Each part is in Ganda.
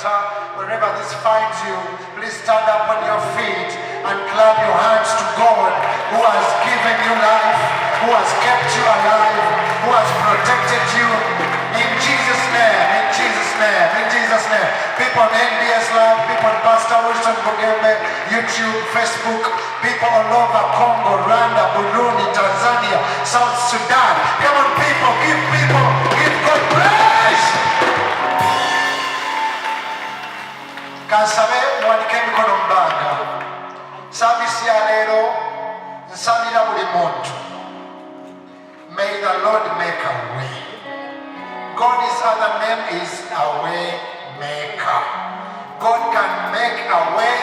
altar, wherever this finds you, please stand up on your feet and clap your hands to God who has given you life, who has kept you alive, who has protected you. In Jesus' name, in Jesus' name, in Jesus' name. People on NBS Live, people on Pastor Wilson Bugembe, YouTube, Facebook, people all over Congo, Rwanda, Burundi, Tanzania, South Sudan. Come on, people, give God praise. Kansabe mwanike mikono mbanga. Service ya lero nsabira buli muntu. May the Lord make a way. God's other name is a way maker. God can make a way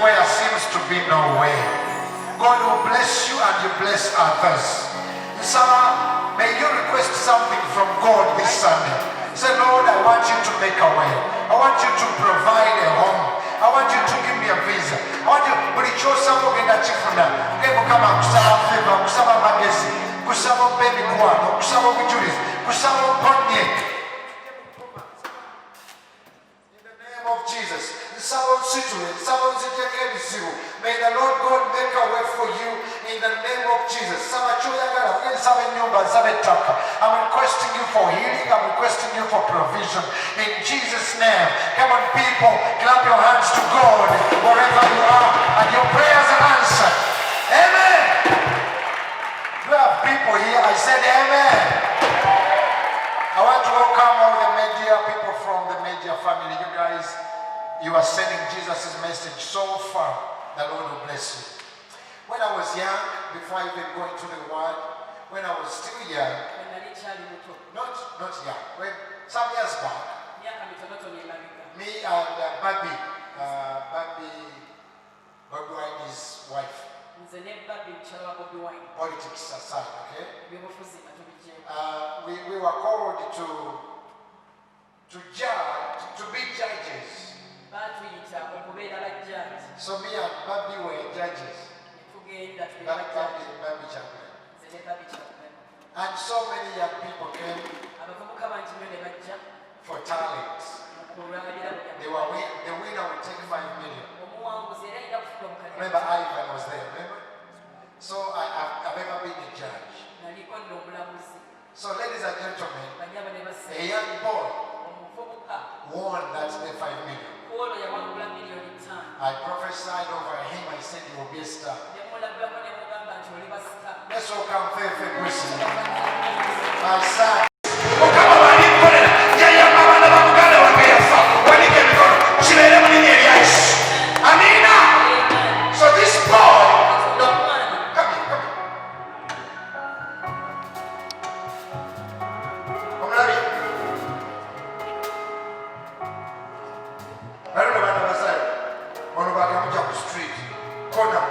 where there seems to be no way. God will bless you and you bless others. So may you request something from God this Sunday. Say, Lord, I want you to make a way. I want you to provide a home. I want you to give me a visa. I want you to something that you come kusaba favor, kusaba magesi, kusaba baby kwano, kusaba bujulizi, kusaba ponye. In the name of Jesus. May the Lord God make a way for you in the name of Jesus. I'm requesting you for healing. I'm requesting you for provision in Jesus' name. Come on, people, clap your hands to God wherever you are, and your prayers are answered. Amen. You have people here. I said amen. I want to welcome all the media people from the media family. You guys, you are sending Jesus' message so far. The Lord will bless you. When I was young, before I even go into the word, when I was still young, not young, when some years back, me and Bobby Wine's wife, politics aside, okay? We were called to judge, to be judges. So me and Bobby were judges. Bobby chaplain. And so many young people came for talents. The winner would take 5 million. Remember Ivan was there, remember? So I've ever been a judge. So ladies and gentlemen, a young boy won that the 5 million. I prophesied over him, I said he will be a star. Let's welcome Fefe Christian, my son. So this boy, come here. I don't know about the side. One of our jump street, corner.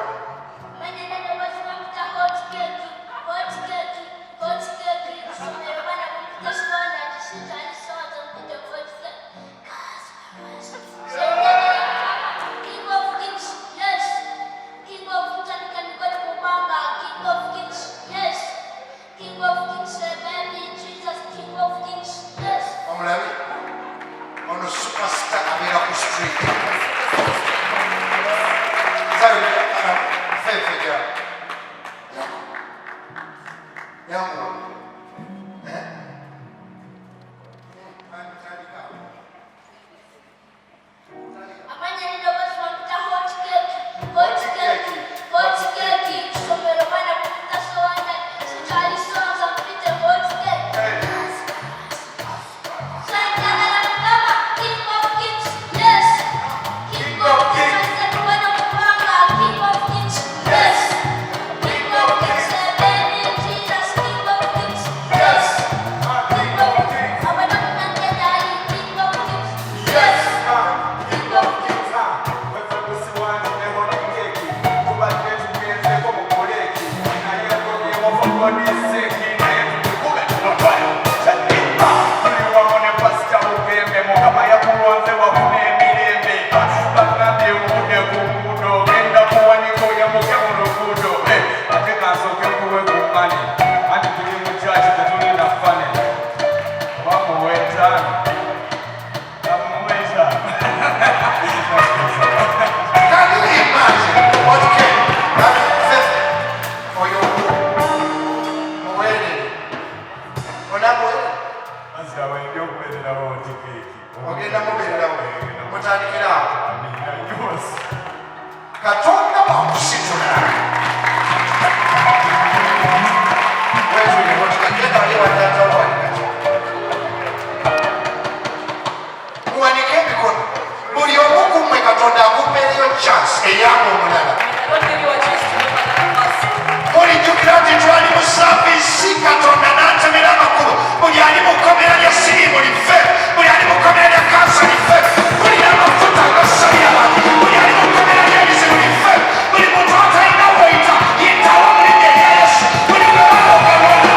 ogenda mubeererawo mutandikirawo katonda wakusitula muwanike emikono buli omu kummwe katonda akumpeereyo chance eyamba omulala mulijjukira nti twali mu saavisi katonda n'atemera amakulu buli ali mu kkomera lya siriimu liffe buli ali mu kkomera lya kansa liffe buli amafuta agasalira abantu buli ali mu kkomera ly'ebizibu liffe buli muntu atalina weyita yitawo mu linnya erya yesu buli gwebalogabona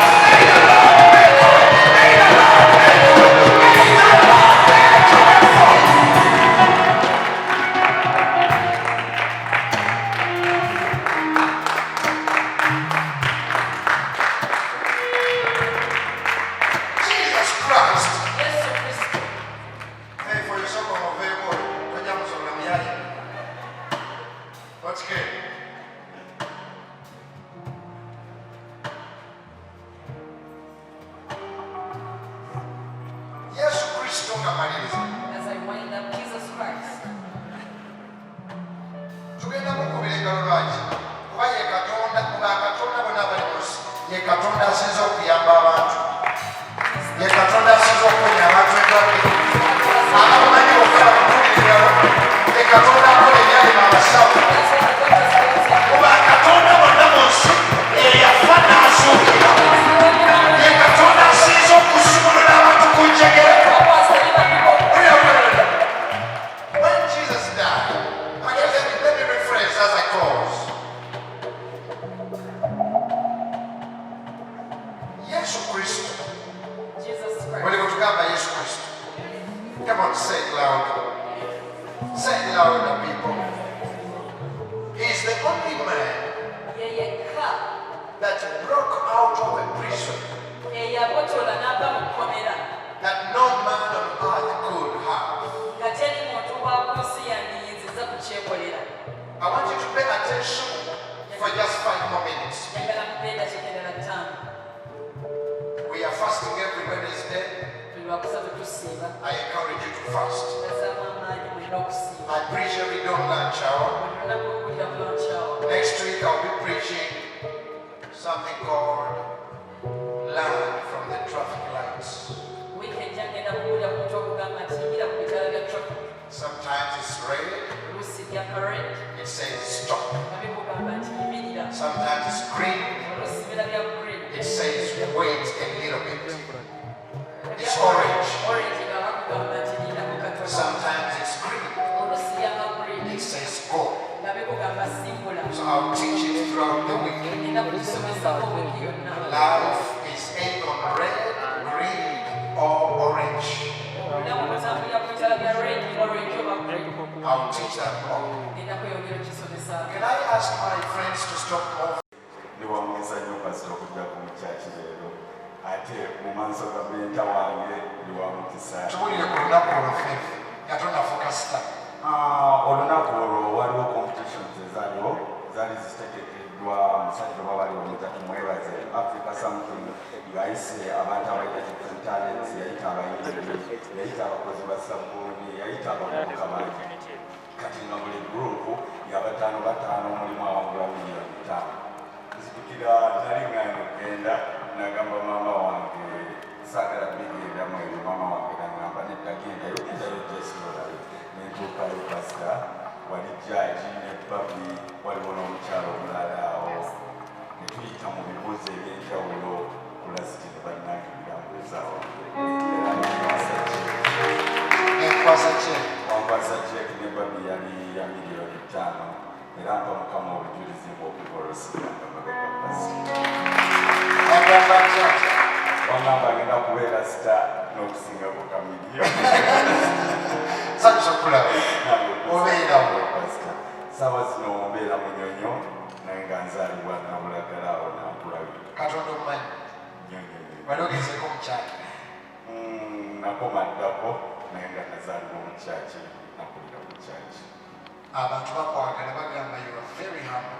abantu bakwagala bagamba you are very humble.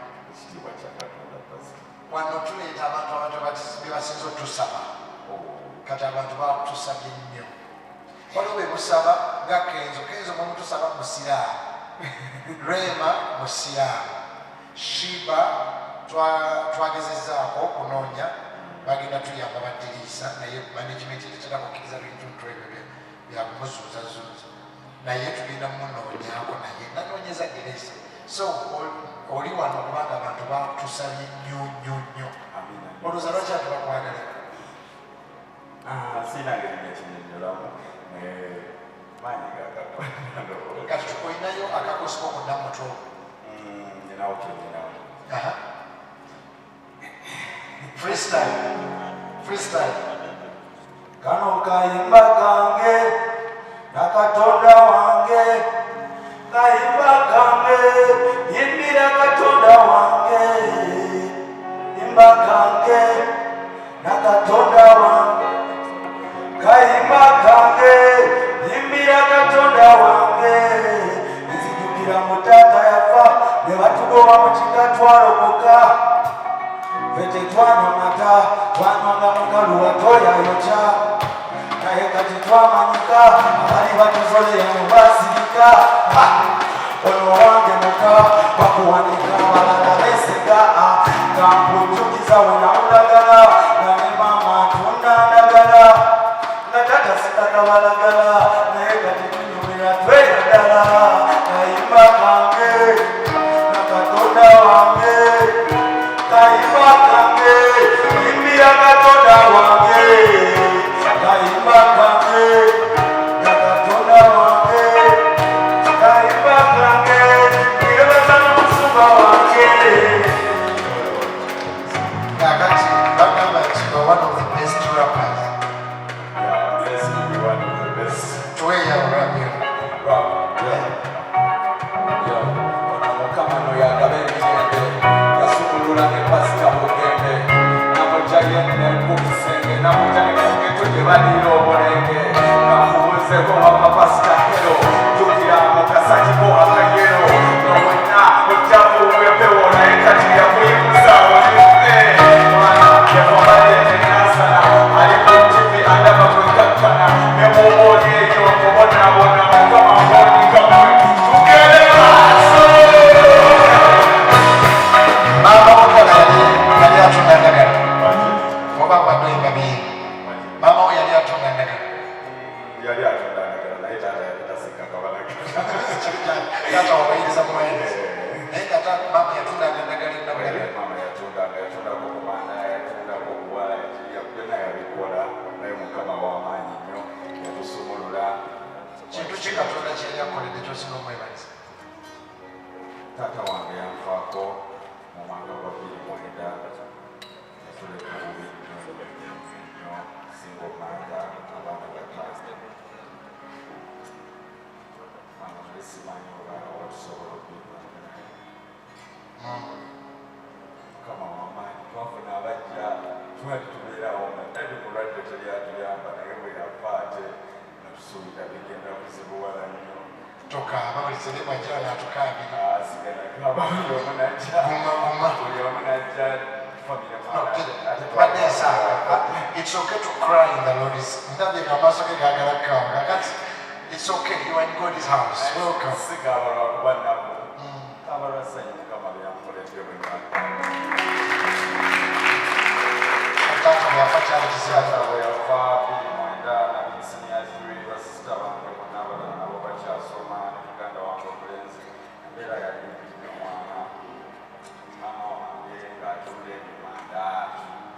Wano tuleeta abantu abato bebasinza otusaba kati abantu bakutusabye nnyo waliwo be musaba nga kenzo mwemutusaba musiraamu rema musiraamu shiba twagezezaako okunoonya bagenda tuyamba badiriisa naye management tetera kukkiriza bintu ebyo byakumuzuuzazuuza naye tugenda munoonyaako naye nanoonyeza diresa so oli wano kubanga abantu batusabye nnyo olowooza lwaki ati bakwagala kati tukolinayo akakosi kokuddamuto freestyle kano kayimba kange nakatonda wange kayimba kange yimbira katonda wange yimba kange nakatonda wange kayimba kange yimbira katonda wange nzijukira mutata yafa ne batugoba mu kika twalokoka fete twanywa mata twanywanga mukalu watoyayokya naye kati twamanyika abali batuzolera mubasirika ono wange muka bakuwanika abalala besega kampujukiza wenamulagala nga ne mama tundandagala nga tata sitakabalagala naye kati tunyumira tweyagala kayimba kange nakatonda wange kayimba kange yimbira katonda wange kayimba kange nakatonda wange kayimba kange yebaza n'omusumba wange kakati bagamba nti one of the best rappers tuweyawulabyo onamukamano yagaba emirembe yasumulula nepasika bugende namujayenne kubisenge namujanekugeto gye baliira obulenge kamubuuzeko wapapasika kero jukira mukasakiko akayero nowena ojjakuwepewo naye kati yakuyimuza olife mwana yafabadetenasana ali ku tivi andaba kwekakkana nemubooli eyo kubonabona mukama mbonikamwe tugere maaso mama okola yali atunda ndagala oba badoyimba biye mama we yali atunda ndagala yali atundandagala naye taata yatasika kabalagala tata wabayiriza mwene naye kata mama yatundanga ndagala endagala mama yatundako kumanda yatundako okuwala byonna yabikola naye mukama w'amaanyi nnyo yatusumulula kintu ki katonda kyeri akoledde kyosinga omwebaliza taata wange yanfaako mu mwaka gwa 2009 yatuleka bubi nnyo singa omanda abaana bataano mama nali simanyi oba watusobola okuyibanaye mukama w'amaanyi twafuna abajja twali tubeerawo naddali mulwadde teri atuyamba naye bwe yafa ate natusuubira bigenda kuzibuwala nnyo tokaaba buli seremu ajira natukabira buli omu najja badde ensanga it's okay to cry in the Lord is ndabye amaaso ge gagala kkawa kakati it's okay you are in God's house welcome sigabalwa kuba nabo abalwa sanyi mukama byamukoledde bwemaka taata bweyafa kyali kizibu bweyafa 2009 nabinsiniaziri basisita bange bonna abalala nabo bakyasoma ne muganda wange omulenzi embeera yali mpitine omwana mama wange ng'atunda emimanda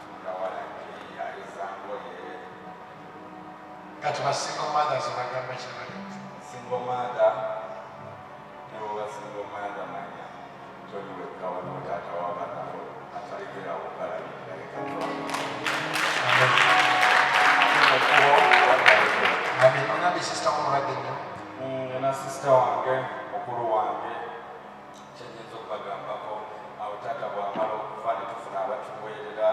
tunda walange ayozangoye kati basinga mothers bagamba kibali single mother nebo basingle mother manya toliwekkawa n'otaata w'abaana bo ataligera okubalabirira ngambe sisita omulwadde nnyo na sisita wange mukulu wange kyenyinza okubagambako awo taata bwamala okufa ne tufuna abatuweerera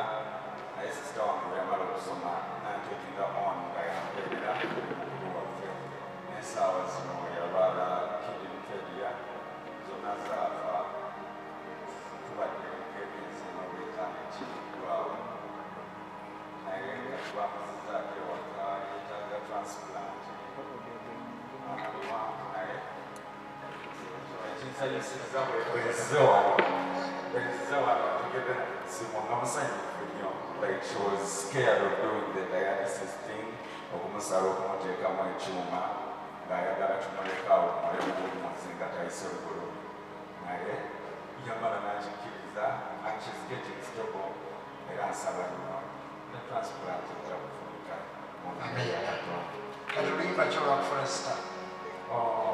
naye sisita wange bweyamala okusoma nantekinga on nga yampeerera mukulu waffe n'essaawa zino yabaala kidini failure zonna zaafa tubadde nk'ebyenzino bwetaano ekiddwawo naye nga tubamuzizzaako Like she was scared of doing the dialysis thing, okumusala okumuteekamu ekyuma ng'ayagala tumulekawo mulemu bw'omuzinga tayise bulungi naye yamala n'akikkiriza and she's getting stable era nsaba nnyo ne transplant ejja kufunika mu mmere ya Katonda. Kati oluyimba kyolwakuforesta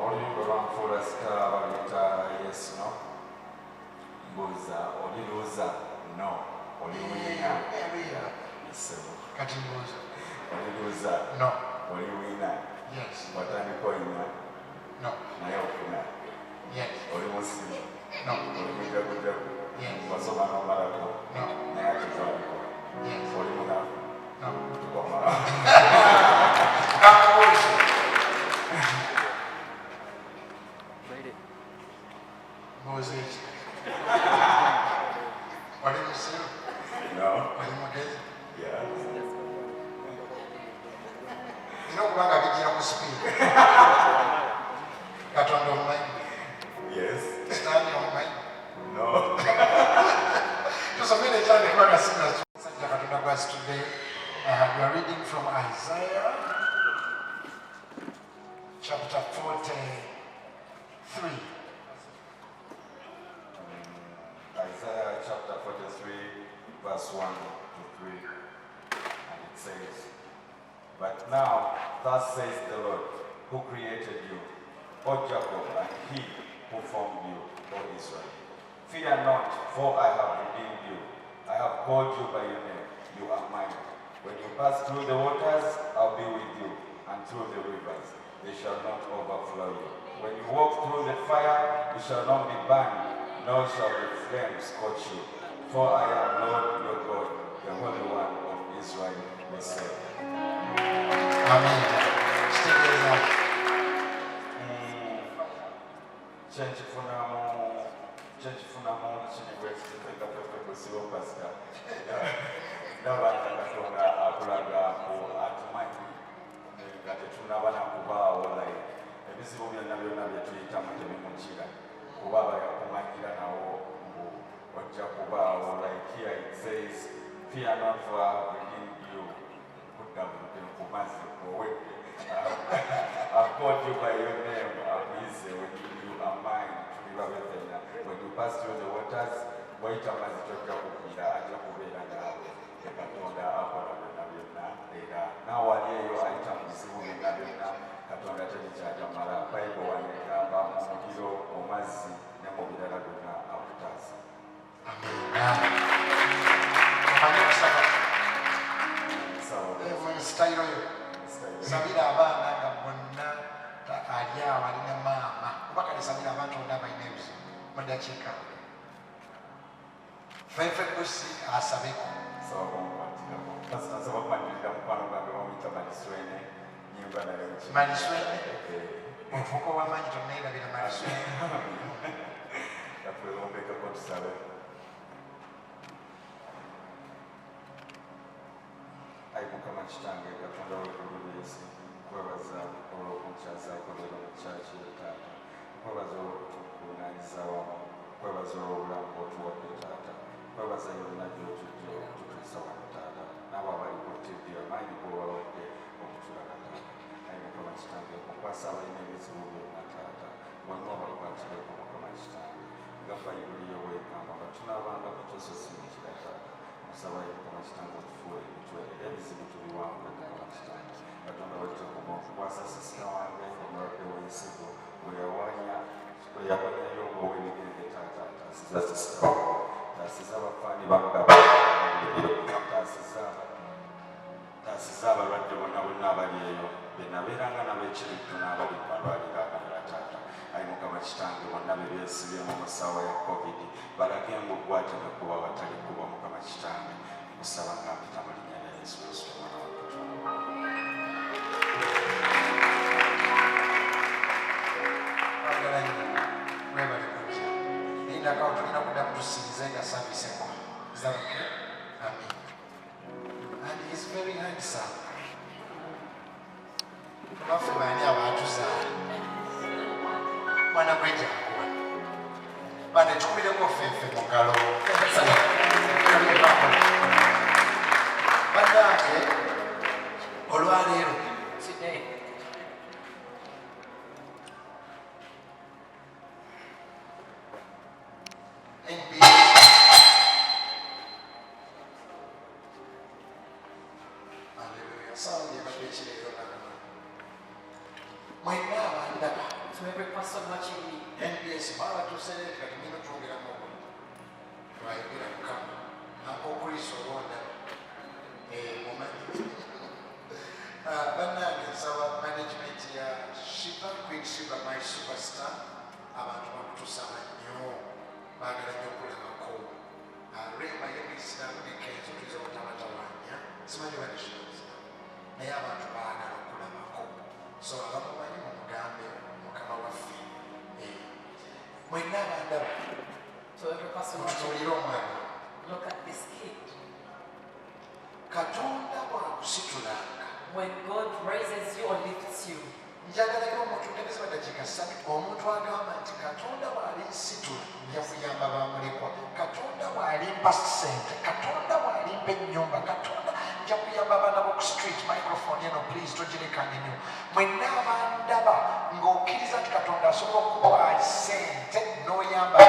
oluyimba olwanforesta baluyita yes no mbuuza oli luuza no oli wina isebo kati mbuuza oli luuza no oli wina yes watandika olina no naye ofuna yes oli musimu no oli mujagujagu yes wasoma n'omalako no naye akitwaliko yes oli munafu no tukoma kamubuuza mbuuza eki oli musiru no oli mugezi yeah era okubanga bijira ku sipiidi Katonda omumanyi yes sitaani omumanyi no tusomere ekyandikibwa nga sinasajja Katonda gwasitudde. We are reading from Isaiah chapter 43. Isaiah chapter 43 verse 1 to 3 and it says, "But now thus says the Lord who created you, O Jacob, and he who formed you, O Israel. Fear not, for I have redeemed you. I have called you by your name. You are mine. When you pass through the waters, I'll be with you, and through the rivers, they shall not overflow you. When you walk through the fire, you shall not be burned, nor shall the flames scorch you. For I am Lord your God, the Holy One of Israel, we say." Amen. Kitegeeza kyenkifunamu kinibwe ekiteeka pepekusiba pasika n'abaana Katonda akulaga atumanyi nga tetunaba nakubaawo like ebizibu byonna byonna byetuyitamu tebimukira kuba abayakumanyira nawo mbu ojja kubaawo like here it says fear not for I have redeemed you kuddamu ku mazzi owedde I've called you by your name akuyise when you are mine tulibabe ffenna when you pass through the waters bw'oyita amazzi tojja kukkira ajja kubeera naawe Katonda akola byonna byonna era naawali eyo ayita mu bizibu byonna byonna Katonda tebikyajamala Bayibuli wanegamba mu muliro mu mazzi ne mu birala byonna akutaasa. omanyi okusaba Nsaba mu sitayiro yo sabira abaana nga bonna ali awo alina maama kuba kale sabira abantu bonna balina ebizibu mu ddakiika fefe gusi asabeko nsaba kumukwatiramu kasita nsaba kumanyiririra mukwano gwange bamuyita Maliswene nyimba naye Maliswene ofuuka ow'amaanyi tonneerabira Maliswene yatwelombekeko tusabe. Ayi Mukama Kitange Katonda w'eggulu n'ensi nkwebaza olw'okunkyazaako leero mu kyaki Taata nkwebaza olw'okutukuŋŋaanyiza wamu nkwebaza olw'obulamu bw'otuwadde Taata nkwebaza yonna gy'otujja okututuusa wano Taata n'abo abali ku TV amaanyi g'obawadde okutulaga Taata. Ayi Mukama Kitange okwasa abalina ebizibu byonna Taata bonna obakwatireko Mukama Kitange nga Bayibuli yo bw'egamba nga tunaabanga kutososimukira Taata nsaba Mukama Kitange otufuule emitwe era ebizibu tubiwangule Mukama Kitange Katonda wajja kukwasa sisita wange omulwadde w'ensigo bwe yawanyayo ow'ebigenge Taata taasiza sisita wange taasiza abafaani bangaba taasiza abalwadde bonna bonna abali eyo benabeeranga n'ab'ekiritu n'abali mu malwaliro agalala Taata. Ayi Mukama Kitange bonna be beesibyemu mu ssaawa ya COVID balage enguggwate ne kuba batali kuba Mukama Kitange musaba nga mpita mu linnya lya Yesu Kristo omwana wa Katonda. kwagala nnyo webale kujja nindakawo tulina kudda kutusinze nga saavisi ekoma zabake amen and he is very handsome baffe baani abaatuzaala mwana gwejanguwa today. To every person watching me, NBS mara tuselete kati mino tuongera mogo twayigira mukama akokristo wona mumanyi bannange nsaba management ya Shiba Queen Shiba my superstar abantu bakutusaba nnyo baagala nnyo okulabako rema y'omuisiramu nekenzo tuiza obutamatawaanya simanyi banishoza naye abantu baagala okulabako so abamumanyi mumugambe mukama waffe mwenna abandaba to every person watching me, mutuulire omwana look at this kid. katonda bwakusitulanga When God raises you or lifts you, njagala yo omuntu ntegeza badakiika ssatu omuntu agamba nti katonda bw'alinsitula nja kuyamba bamulekwa katonda bw'alimpa ssente katonda bw'alimpa ennyumba katonda nja kuyamba abaana b'oku street microphone eno please togirekanga nnyo mwenna abandaba ng'okkiriza nti katonda asobola okukuwa ssente n'oyamba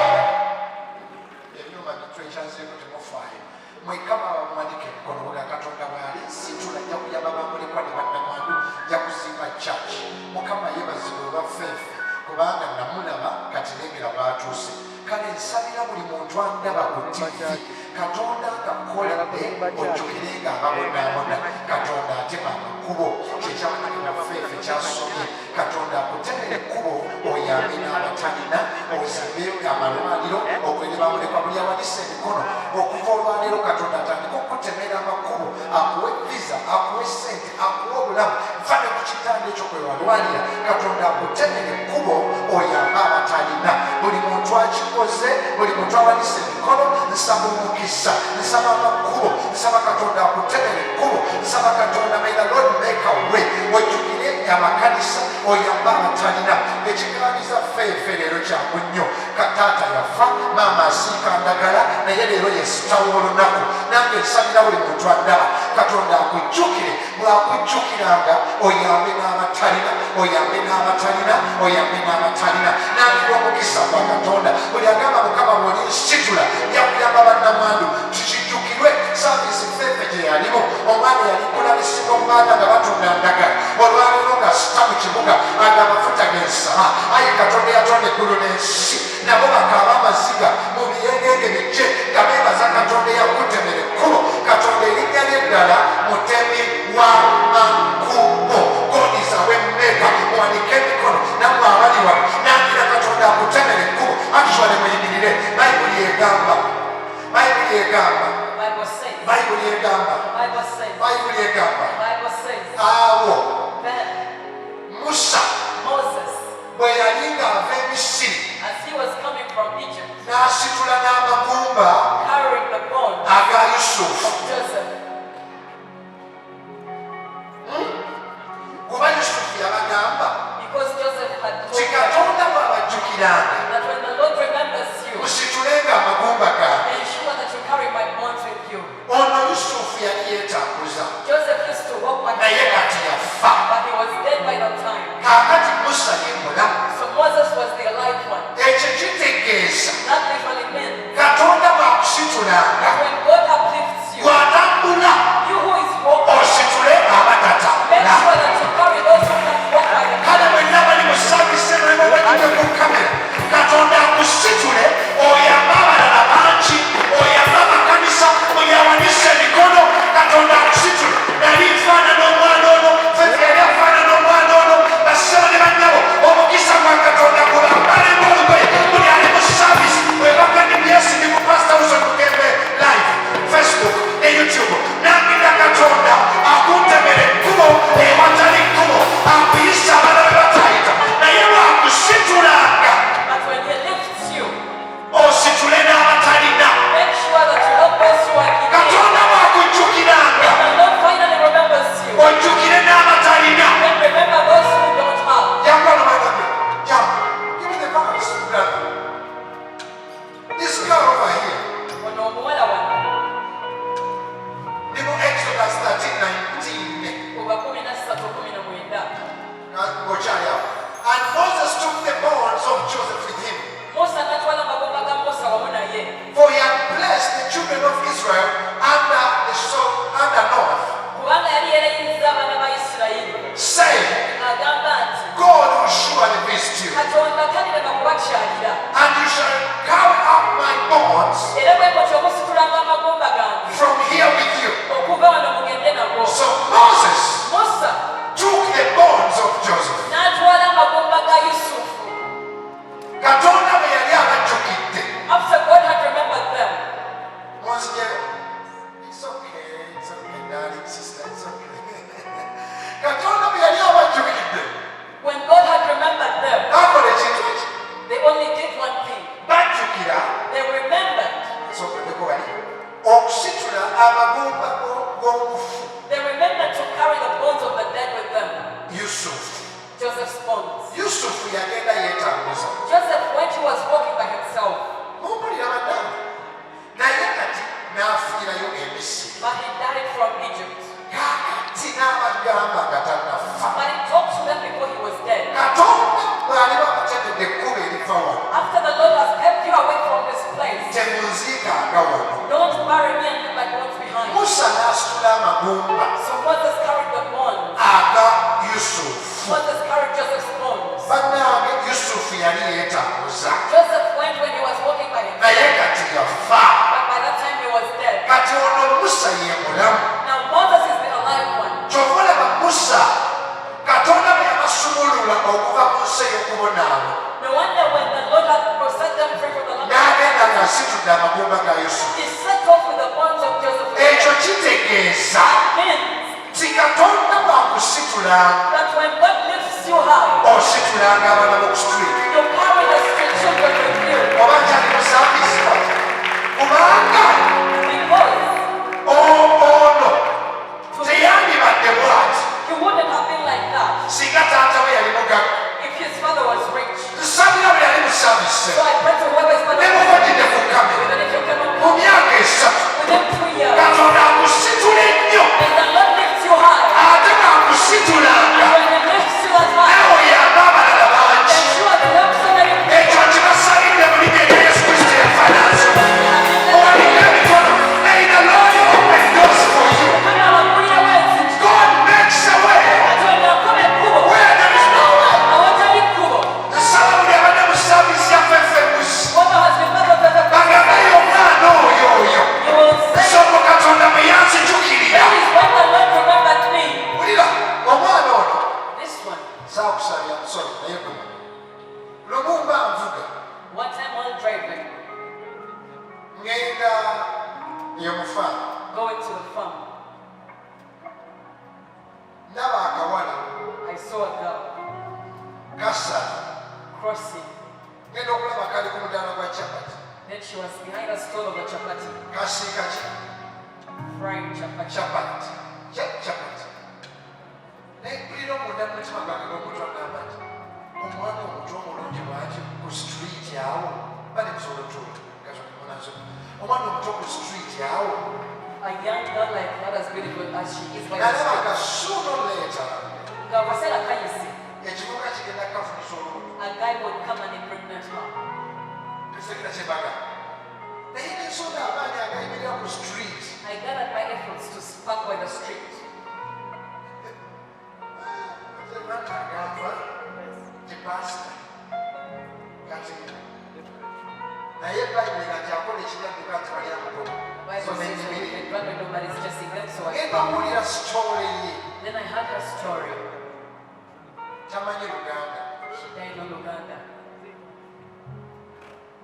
ebyuma bitwekyazeeko temufaayo mwekama bamwandika emikono bga katonda bw'alinsitula nja kuyamba bamulekwa ne bannamwandu nja kuzimba church mukama yebazibwe olwaffeefe kubanga namulaba kati lengera bwatuuse kale nsabira buli muntu andaba ku tivi katonda akakoledde ojjukirenga ababonaabona katonda atema amakubo kyekyabanamuffeefe kyasomye katonda akutemera ekkubo oyambe n'abatalina ozimbe amalwaliro okwere bamulekwa buli awanisa emikono okuva olwaleero katonda atandika okutemera amakubo akuwe visa akuwe sente akuwe obulamu fane ku kitanda ekyo kwe walwalira katonda akutemera ekkubo oyambe abatalina buli muntu akikoze buli muntu awanisa emikono nsaba omukisa nsaba amakubo nsaba katonda akutemera ekkubo nsaba katonda may the Lord make a way ojjukire amakanisa oyamba abatalina ekikaniza ffeefe leero kyangu nnyo kataata yafa maama asiika ndagala naye leero yesitawo olunaku nange nsabira buli muntu andaba katonda akujjukire bw'akujjukiranga oyambe n'abatalina oyambe n'abatalina oyambe n'abatalina nange omukisa gwa katonda buli agamba mukama bw'olinsitula yakuyamba bannamwandu kikijjukirwe saavisi ffeefe gye yalimu omwana yali kulabisibwa omubaata nga batunda ndagala olwaleero ng'asita mu kibuga aga amafuta g'ensaba aye katonda yatonda eggulu n'ensi nabo bakaaba amaziga mu biyengenge bijje nga beebaza katonda eyakutemera ekkubo katonda erinnya ly'eddala mutemi wa makubo godiza wemmeka muwanike emikono nammwe abali wano nangira katonda akutemera ekkubo actually muyimirire bayibuli egamba bayibuli egamba Bible says, bayibuli egamba Bible says, bayibuli egamba Bible says, awo then musa Moses, bwe yali ng'ava e misiri as he was coming from Egypt, n'asitula n'amagumba carrying the bones aga yusufu of Joseph, kuba yusufu yabagamba because Joseph had ti told them katonda bw'abajjukiranga that when the Lord remembers you, musitulenga amagumba gange ensure that you carry my bones with you. ono yusufu yali yeetambuza Joseph used to walk by naye himself, kati yafa but he was dead by that time. kaakati musa ye mulamu So Moses was the alive one. ekyo kitegeeza That literally meant katonda bw'akusitulanga that when God uplifts you, bw'atambula you who is walking, ositule make abatatambula sure that you carry those who can walk by the kale mwenna bali mu saavisi eno ne bwe bagite ku kamera ng'okyali awo. And Moses took the bonds of Joseph with him, Musa n'atwala amagomba ga Musa wamu naye. for he had blessed the children of Israel under North, Kubanga yali yereyinza abaana ba Isirayiri. saying, Agamba nti, God will surely visit you, Katonda talirema kubakyalira. and you shall carry up my bonds Era bwe mutyo musitulanga amagomba gange from here with you. okuva wano mugende nago. So Moses Musa took the bonds of Joseph. n'atwala amagomba ga Yusufu. Katonda bwe yali abajjukidde. After God had remembered them. Monsignor, it's okay, darling sister, it's okay. Katonda bwe yali abajjukidde. When God had remembered them, Bakola ekintu eki. they only did one thing. Bajjukira They remembered. sokoleko wali okusitula amagumba g'omufu They remembered to carry the bones of the dead with them. Yusufu. Joseph's bones. Yusufu yagenda yeetambuza. Joseph, when he was walking by himself, Mumpulira baddamu. Naye kati n'afiirayo e Misiri. but he died from Egypt. Kaakati n'abagamba nga tannafa. But he talked to them before he was dead. Katonda bw'aliba akutegedde ekkubo eriva wano. After the Lord has kept you away from this place, Temunziikanga wano. don't bury me and leave my bones behind. Musa n'asitula amagumba So Moses carried the bones. aga Yusufu. Moses carried Joseph's bones. Bannange Yusufu yali yeetambuza. Joseph went when he was walking by himself, Naye kati yafa. but by that time he was dead. Kati ono Musa ye mulamu. Now Moses is the alive one. Kyova olaba Musa Katonda bwe yabasumulula okuva mu nsi ey'okubonaabo No wonder when the Lord had set them free from the land, n'agenda ng'asitudde amagumba ga Yusufu. he set off with the bonds of Joseph. Ekyo kitegeeza Means nti Katonda bw'akusitula that when God lifts you high, ositulanga abaana b'oku street. you carry the street children with you. Oba kyali mu saavisi kubanga Because ono teyandibadde bw'ati he wouldn't have been like that singa taata we yali mugagga. if his father was rich. Nsabira bwe yali mu saavisi So I pray to whoever is ne father, mubadde ku kamera even if you cannot mu come myaka esatu within 2 years, Katonda akusitula ennyo may the Lord lift you high. ate bw'akusitulanga And when he lifts you as high, nawe oyamba abalala bangi. then you are the help so many people. Ekyo kibasalidde mu linnya erya Yesu Kristo eyafaananso. Owaliko emikono. May the Lord open doors for you. God makes a way where there is no way. Nsaba buli abadde mu saavisi yaffe FMC bagambe omwana oyo somo Katonda bwe yanzijukirira. Wulira omwana ono saakusabya sorry naye gwe Lumumba nvuga One time while driving, ngenda eyomufaana going to the farm, ndaba akawala I saw a girl kasala crossing. ngenda okulaba kali ku mudaala gwa capati Then she was behind a stall of a chapati, kasiika ki frying chapati. capati capati naye mpulira omunda mumutima gwange n'omuntu agamba nti omwana omuto omulungi lwaki ku street awo bali musolotula gazomunazo omwana omuto ku street awo A young girl like that, as beautiful as she is by the nalaba street. nga sooner or later Ngawasela kayise, ekibuga kigenda kafunisa olubuto a guy would come and impregnate her. tesekera kyebaga naye nensonga amaanyi agayimirira ku street I gathered my efforts to park by the street. agamba ti pasita kati naye bayibuli kati akola ekiragiro ati bali amukono Bible says when you can run when nobody's chasing them, so I genda followed. owulira sitole ye Then I heard her story. tamanyi luganda She died in Uganda.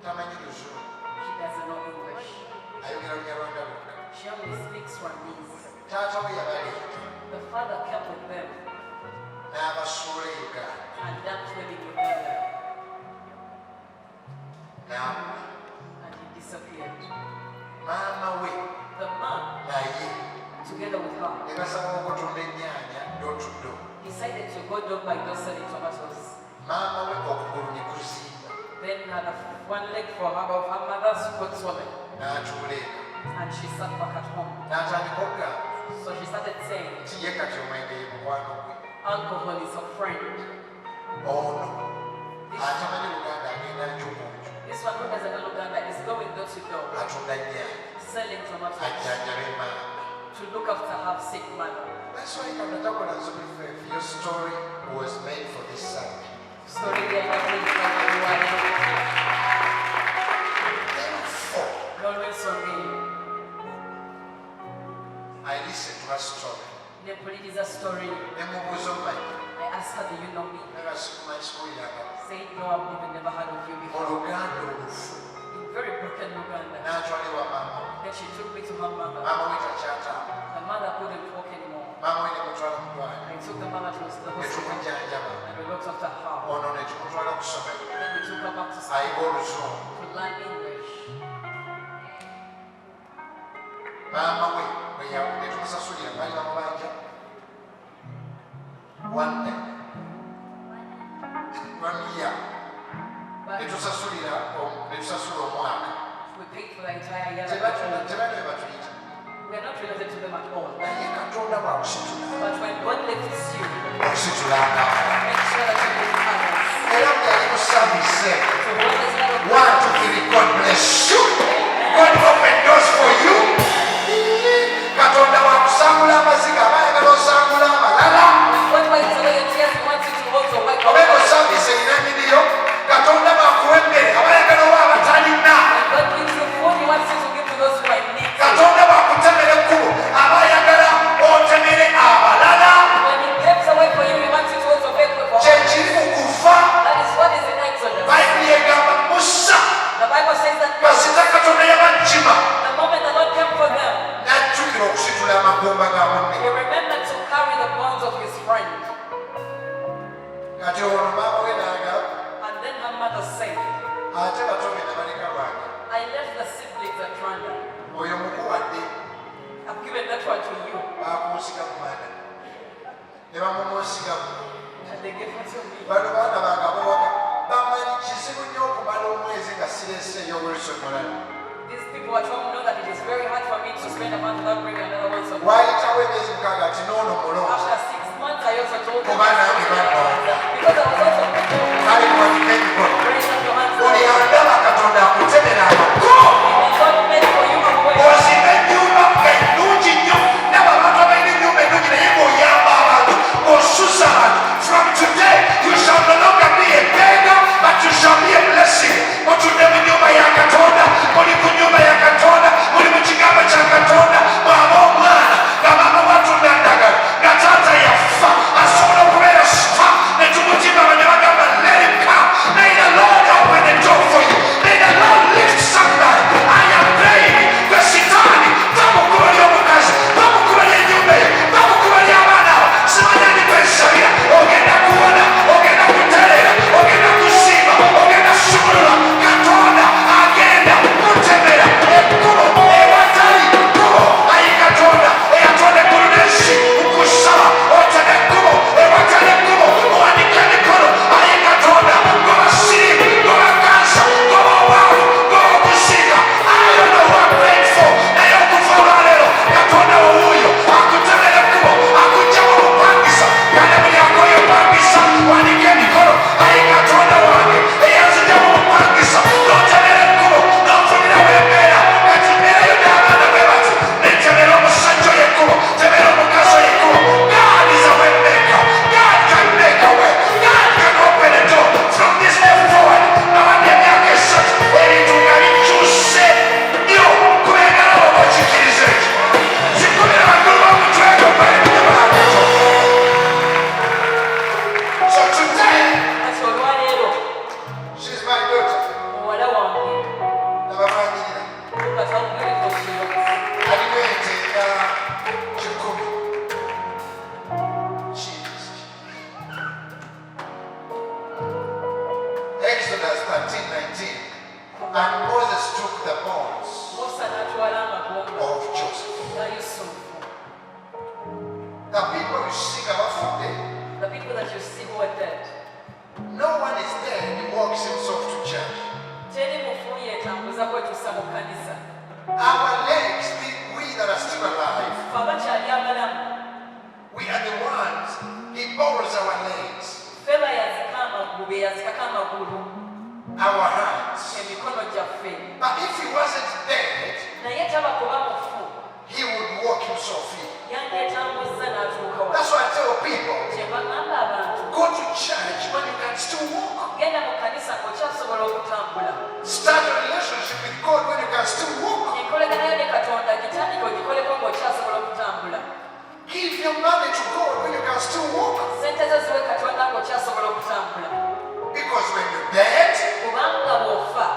tamanyi luzungu She doesn't know English. ayogera lunyarwanda lwokka She only speaks Rwandese. taata we yabaleeta The father came with them n'abasuula e uganda and dumped them in Uganda, n'abula and he disappeared. maama we The man, naye together with her, ne basaba okutunda ennyaanya n'otuddo decided to go down by door selling tomatoes. maama we okugulu ne kuzimba Then had one leg for her of her mother's foot swollen, n'atuula eka and she sat back at home. n'atandika okugamba So she started saying, nti ye kati omwenge ye mukwano gwe alcohol is a friend. ono atamanyi Luganda agenda nju mu nju This one who doesn't know Luganda is going door to door, atunda nnyanja selling tomatoes ajjanjabe maama. to look after her sick mother. That's why Kanatakola Zubifef, your story was made for this Sunday. Story there, everyone. Therefore, God will sorry. I listened to her story. Nepuliriza story. Nemubuuza omumanyi. I asked her, do you know me? Naga sikumanyi sikuyamba. Said, no, I've even never heard of you before. Oluganda olufu. In very broken Uganda. N'atwalibwa maama. Then she took me to her mother. Maama we takyatambula. The mother couldn't walk anymore. Maama we ne mutwala mu ddwaliro. I took the mother to the Ne hospital tumujjanjaba. and we looked after her. Ono ne tumutwala ku ssomero. Then we took her back to school Ayiga Oluzungu. to learn English. Maama we ne tumusasulira baali bamubanja. One year. But Ne tusasula omwaka. we paid for the entire year. Tebalwe batuyita. We are not related to them at all. Naye Katonda bw'akusitula. But when God lifts you, Okusitulanga. make sure that you lift others. Era byali musambise. So whoever is not of 1, 2, 3, God bless you. God open doors for you. Katonda bw'akusangula amaziga aba ayagala osangula amalala. God wipes away your tears, He wants you to also wipe Obeera away. osambise erina emiriyo. Katonda bw'akuwa emmere aba ayagala owa abatalina. When God gives you food, He wants you to give to those who are in need. Katonda bw'akutemera ekkubo aba ayagala otemere abalala. When He paves away for you, He wants you to also pave for Kye others. kiri mu kufa. That is what is in Exodus. Bayibuli egamba Musa The Bible says that kasita Katonda yabagima the moment the Lord came for them, n'ajjukira okusitula amagumba ga munne. He remembered to carry the bones of his friend. Kati ono maama we n'agamba And then her mother said, ate bato be ne baleka lwange. I left the siblings at Rwanda. Oyo mukuwadde I've given that one to you. baakunsiga mu mwana ne bamumusigamu. And they gave it to me. Bano baana bange abawaka bamanyi kizibu nnyo okumala omwezi nga sireeseeyo Wilson mulala. These people at home know that it is very hard for me to spend a month without bringing another one. So Waayitawo emyezi mukaaga ati n'ono mulonzi. after 6 months, I also told them, Kuba nange bannonda. because I was also thinking, Kale muwanike emikono. raise up your hands. Buli andaba Katonda akutemera amaggo. And God made for you a way. Ozimba ennyumba ennungi nnyo nabo abantu abalina ennyumba ennungi naye ng'oyamba abantu ng'osusa abantu. From today you shall no longer be a beggar but you shall be a blessing. Mutudde mu nnyumba ya Katonda, muli ku nnyumba ya Katonda, muli mu kigambo kya Katonda, mwaba omwana nga maama watunda ndagala nga taata yafa asobola okubeera sifa ne tumutima ne bagamba let him come. May the Lord open the door for you. May the Lord lift somebody. I am praying the sitaani bamukuba ly'omukazi bamukuba ly'ennyumba ye bamukuba ly'abaana abo simanya ndi kwesabira ogenda kuwona ogenda kutereera ogenda kusiima ogenda kusumulula Katonda agenda kutemera ekkubo ewatali kkubo ayi Katonda eyatonda eggulu n'ensi nkusaba oteme ekkubo ewatali ekkubo owanike emikono ayi Katonda goba siriimu goba kansa goba obwavu goba okusiiga I don't know what I'm praying for naye okuva olwaleero Katonda wuuyo akutemera ekkubo akuggyamu obupangisa kandi buli akoyo opangisa wanike emikono ayi Katonda wange eyanzigyamu obupangisa n'otemera ekkubo n'ofunirawo embeera kati mbeerayo n'abaana bwe bati netemera omusajja oyo ekkubo temera omukazi oyo ekkubo God is a way maker. God can make a way. God can open a door from this day forward. Nawadde emyaka esatu ebintu nga bikyuse nnyo kubeera abo bakikiriza ekyo zikubira waggulu w'omutwe gwo balikuba Katonda. So today Kati olwaleero, she's my daughter. muwala wange, Nabamanyirira look at how beautiful she looks. alina ente nga 10. Jesus. Exodus 13:19. And Moses took the bones Musa n'atwala amagomba of Joseph. ga Yusufu. The people you see nga bafudde, The people that you see who are dead. no one is dead who walks himself to church. Teri mufu yeetambuza kwetuusa mu kkanisa. Our legs, we that are still alive, Ffe abakyali abalamu, we are the ones, he borrows our legs. ffe bayazika bwe yazikako amagulu our hands. emikono gyaffe But if he wasn't dead, naye taba kuba mufu he would walk himself in. yangeetambuza n'atuuka wa That's why I tell people, kye bagamba abantu go to church when you can still walk. genda mu kanisa ng'okyasobola okutambula Start a relationship with God when you can still walk. enkolaganayo ne katonda gitandika ogikoleko ng'okyasobola okutambula Give your money to God when you can still walk. sente zo ziwe katonda ng'okyasobola okutambula Because when you're dead, kubanga bw'ofa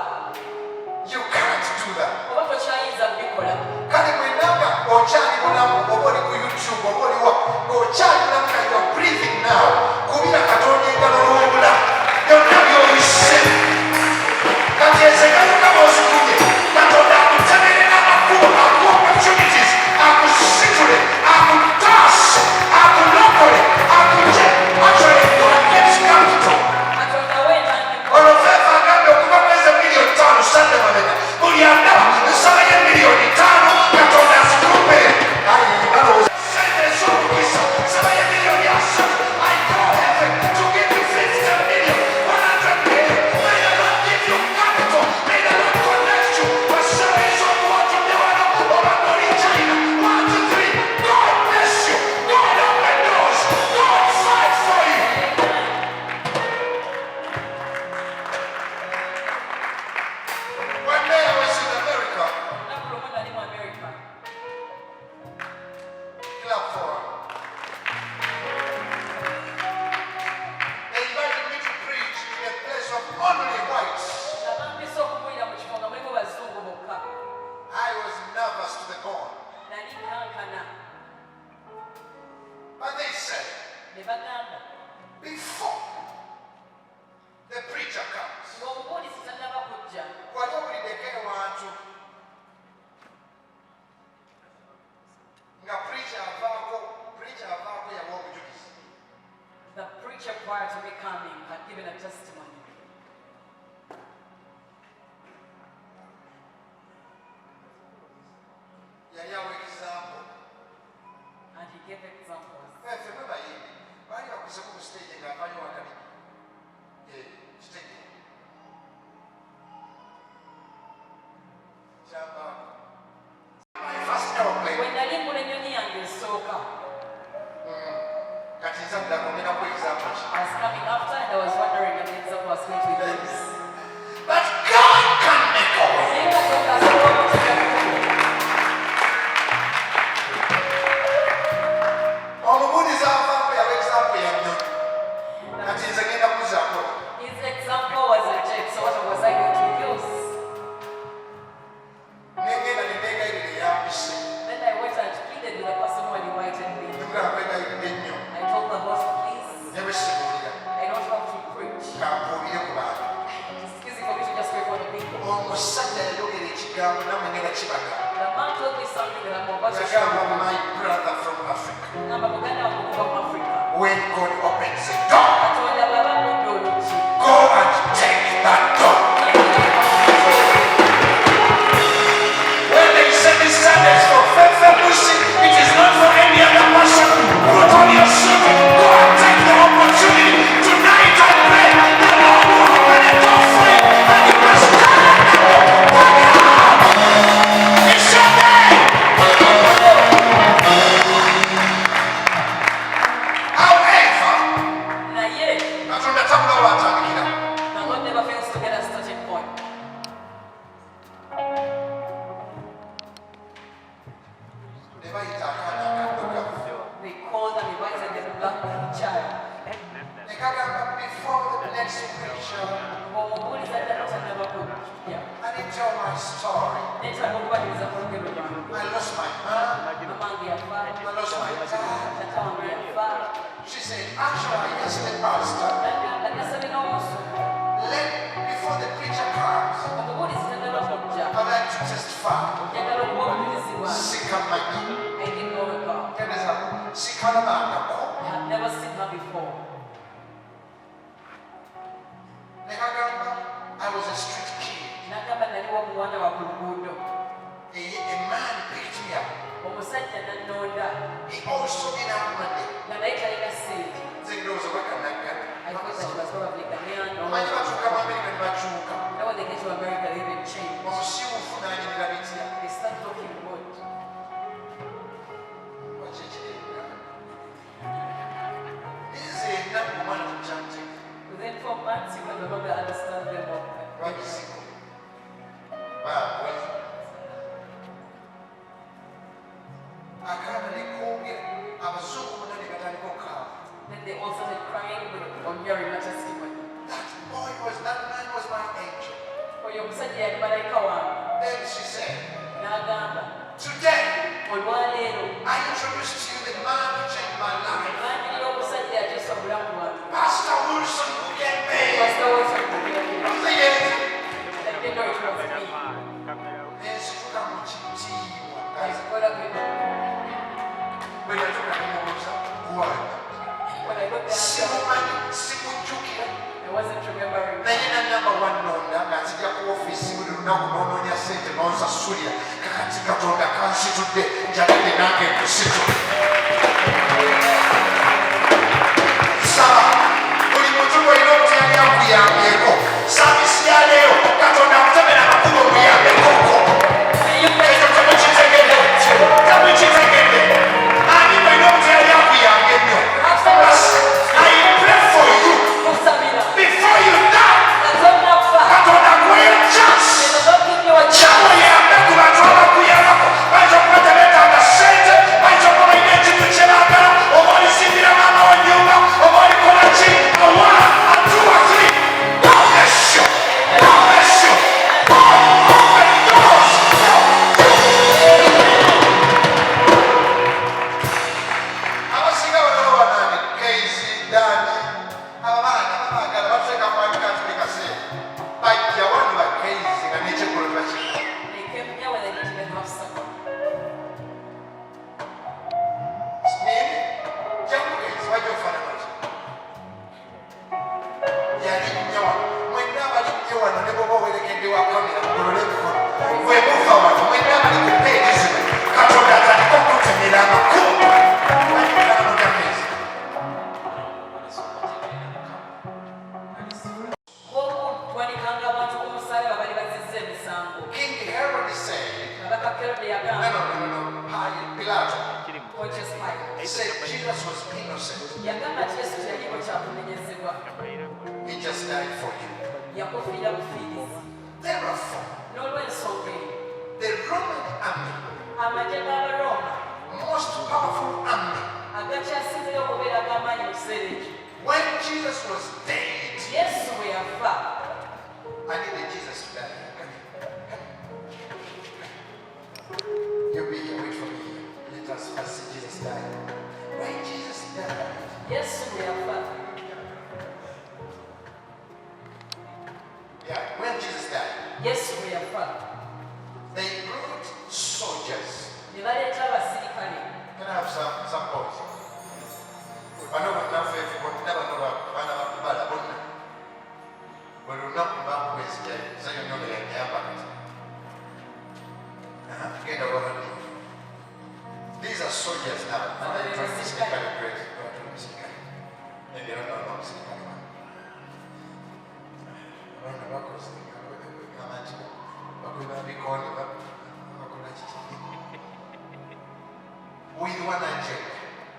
you can't do that. oba tokyayinza bikola Kale mwenanga okyali mulamu oba oli ku YouTube oba oliwa okyali mulamu nga you are breathing now. Kubira Katonda engalo lw'obula byonna by'oyise. Kati ensengano nga bw'ozigumye Katonda akutemerera amakubo akuwa opportunities akusitule akutaase akulokole akugye actually God gets capital. katonda weetandika Olwo feefa agambye okuva mwezi miliyoni 5 Sunday mabega buli andaba nsaba ye miliyoni 5 Katonda azikupe. Sente ez'omukisa nsaba ye miliyoni 3 I call heaven to give you 50 million 100 million. May the Lord give you capital. May the Lord connect you with service of what you do over in China. 1, 2, 3. God bless you. God open doors. God fight for you. One day I was in America. olunaku lumu nali mu america Clap for her. They invited me to preach in a place of only whites. nga bampisa okugwira mu kifo nga mulimu bazungu bokka I was nervous to the bone. nali kankana But they said, ne bagamba before the preacher comes, ng'omubuulizi tannaba kujja wali owuliddeko ewantu nga preacher avaako yawa obujulizi. the preacher prior to me coming had given a testimony Yali awa example. and he gave examples Ffe mwe bayimbi baali bakuseko ku stage ng'afanyo wakali kitege kyavaako. My first aeroplane. bwe nali mbula ennyonyi yange esooka Kati nza ddako ngenda ku example ki. I was coming after and I was wondering if the example was going to be this. But God can make a way. Naye katonda asobola okuteekamu Omubuulizi avaako yawa example ya nnyonyi. Kati nze ngenda kuzaako. his example was a jet, so what was I going to use? Negenda ne neegayirira eyambise. Then I went and pleaded with the person who had invited me. Nemugamba kwegayirira ennyo. I told the host, please, Ne bwe sibuulira. I don't have to preach. Kampuulire ku bantu. It's easy for me to just pray for the people. Omusajja yayogera ekigambo namwe ngenda kibaga. The man told me something that I'm about to Yagamba share. my brother from Africa. Ngamba muganda wange okuva mu Africa. When God opens a door, Katonda bw'aba aggudde oluggi. go and take that door. When they send the Sundays for faith music, it is not for any other person. Put on your suit, go and take the opportunity. Tonight I pray the Lord will open a door for you and you will stand. It's your day. However, Naye, Katonda tabula watandikira. the Lord never fails to get a starting point. Ne bayita akaana akaddugavu. They called and invited the black child. Ne kagamba before the next preacher, Omubuuliza ddala tannaba kujja. I didn't tell my story. Neetaaga okubaliriza ku lugero lwange. I lost my mom. Mamange yafa. I lost my dad. Tata wange yafa. She said, actually, yes, the pastor, Nagamba nasabye n'omusuku. before the preacher comes, Omubuulizi tannaba kujja. I'd like to testify. Njagala okuba obujulizi bwange. Sikamanyi. I didn't know the God. Kendeza, sikalabangako. I have never seen her before. Ne kagamba, I was a street kid. Nagamba naliwo omuwana wa ku luguudo. A man picked me up. Omusajja nannonda. He also didn't have money. Nga naye talina sente. Nze ndowooza bwekanaggana. I started crying on hearing my testimony. That man was my angel. Oyo omusajja yali malayika wange. Then she said, N'agamba, today olwaleero I introduced to you the man who changed my life. banjirira omusajja yatiisa obulamu bwange. Pastor Wilson who can pay. Pastor Wilson Mugenzi. I'm saying, They didn't know it was me. yes, come on, Chiti. Ekikola bino. When I took him over, why? When I got there, Simujukira. I wasn't remembering. Naye nanyamba wannonda nga nzija ku ofiisi buli lunaku n'onoonya ssente n'onsasulira kakati katonda kansitudde njagadde nange nkusitule. Saba buli muntu gwolina omutuyali akuyambyeko saavisi ya leero katonda akutemera amakubo omuyambekoko ekyo temukitegedde temukitegedde ani gwolina omutuyali akuyambye nnyo. I pray for you Kusabira. before you die. Katonda afa. Katonda akuwe chance. Eno n'okunywa Kyawe chance. yambe ku bantu abakuyambako bayinza okuba tebeetaaga ssente bayinza okuba balina ekintu kye baagala oba olisimbira maama wa nnyumba oba olikola ki owa atuwa three. God bless you. God bless you. Open doors. Abasinga bano banani Casey, Dani, abaana baagala bateeka mu akikati buli kaseera bajja wano ba Casey nga n'ekyeggulo tebakirina. They came here when they didn't even have supper. Nini? Kyakugezi bajja okufaanana ki? Yali nnyo wano. Mwenna abali nnyo wano ne bw'oba owerekedde wa kamera mugolole emikono. Bwe muva wano mwenna abali ku peegi zino Katonda atandika okututemera amakubo. Bajjukira bano Casey. Bw'okutwalikanga abantu ku musaalaba bali bazizza emisango. King Herod said, Kabaka Kerode no, yagamba, Pilato. Pontius Pilate, He said Jesus was innocent. yagamba nti Yesu teyaliko kyakunenyezebwa, He just died for you. yakufiira bufiirizi. Therefore, N'olw'ensonga eyo, the Roman army, amagye g'Abaroma most powerful army, agakyasinzira okubeera ag'amaanyi mu kiseera ekyo, when Jesus was dead, Yesu bwe yafa, I needed Jesus to die. Come here. You be here, wait for me here. Let us first see Jesus die. When Jesus died, Yesu bwe yafa, when Jesus died, Yesu bwe yafa, they brought soldiers. ne baleeta abasirikale. Can I have some boys? Bano bannaffe bonna bano baana bakubala bonna. Buli lunaku bakuwezija zayonna nga yanyamba kati. Genda wabadde. These are soldiers now. Omusirikale great. Omusirikale. Engero nno omusirikale wano. Abaana bakoze gamba nti bakuba bikooni bakola kiki. With one agenda.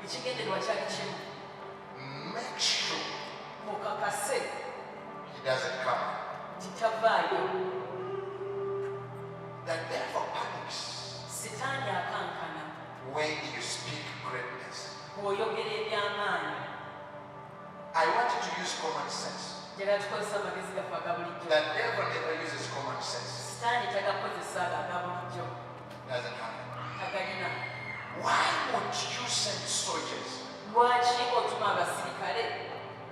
Ekigendererwa kyali kimu, Make sure mukakase he doesn't come. nti tavaayo. The devil panics Sitaani akankana when you speak greatness. bw'oyogera eby'amaanyi. I want you to use common sense. Njagala tukozesa amagezi gaffe aga bulijjo. The devil never uses common sense. Sitaani tagakozesa ago aga bulijjo, Doesn't happen. tagalina. Why would you send soldiers Lwaki otuma abasirikale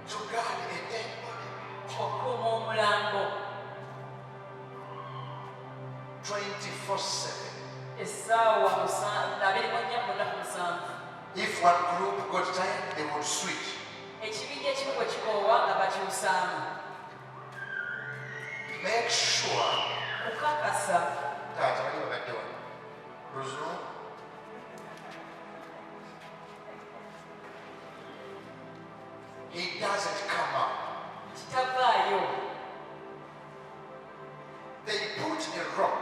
to guard a dead body okuuma omulambo 24/7? essaawa 24 mu nnaku 7? If one group got tired, they would switch. Ekibinja ekimu bwe kikoowa nga bakyusaamu. Make sure Kukakasa that when you are doing resume. He doesn't come out. kitavaayo. They put a rock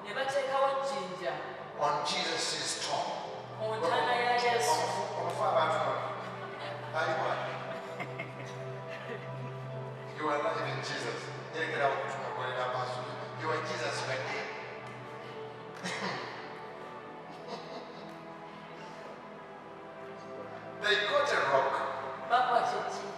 Ne bateekawo jjinja on Jesus' tomb. ku ntaana ya Yesu. Omufu abantu bano. Aliwa. You are not even Jesus. Yerekera okutumakolera amaaso. You are Jesus right there. They got a rock Bakwata ejjinja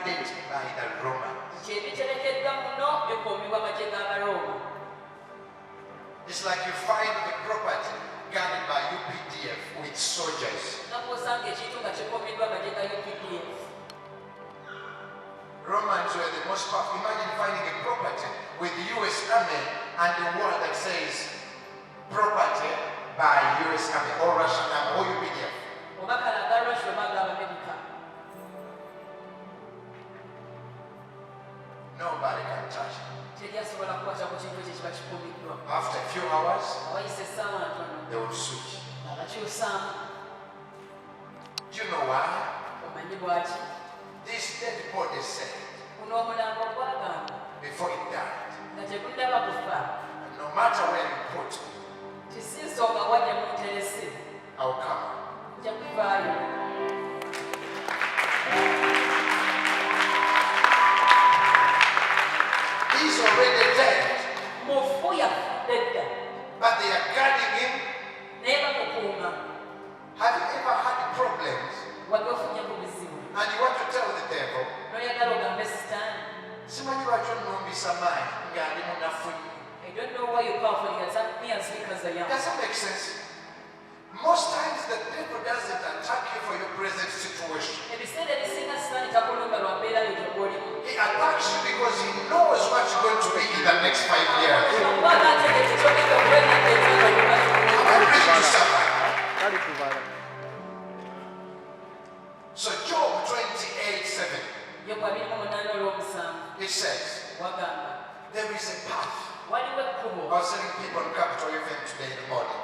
guarded by the Romans. It's like you find a property guarded by UPDF with soldiers. Romans were the most powerful. Imagine finding a property with the US Army and the word that says property by US Army or Russian Army or UPDF. Nobody can touch it. After a few hours, they will switch. Do you know why? This dead body said before it died, no matter where you put it, I'll come. He's already dead, but they are guarding him. Have you ever had problems and you want to tell the devil, I don't know why you call for the me as weak as I am. doesn't make sense. Most times the devil doesn't attack you for your present situation. He attacks you because he knows what you're going to be in the next 5 years. I'm ready to survive. So Job 28:7, it says, there is a path. I was telling people on Capital FM today in the morning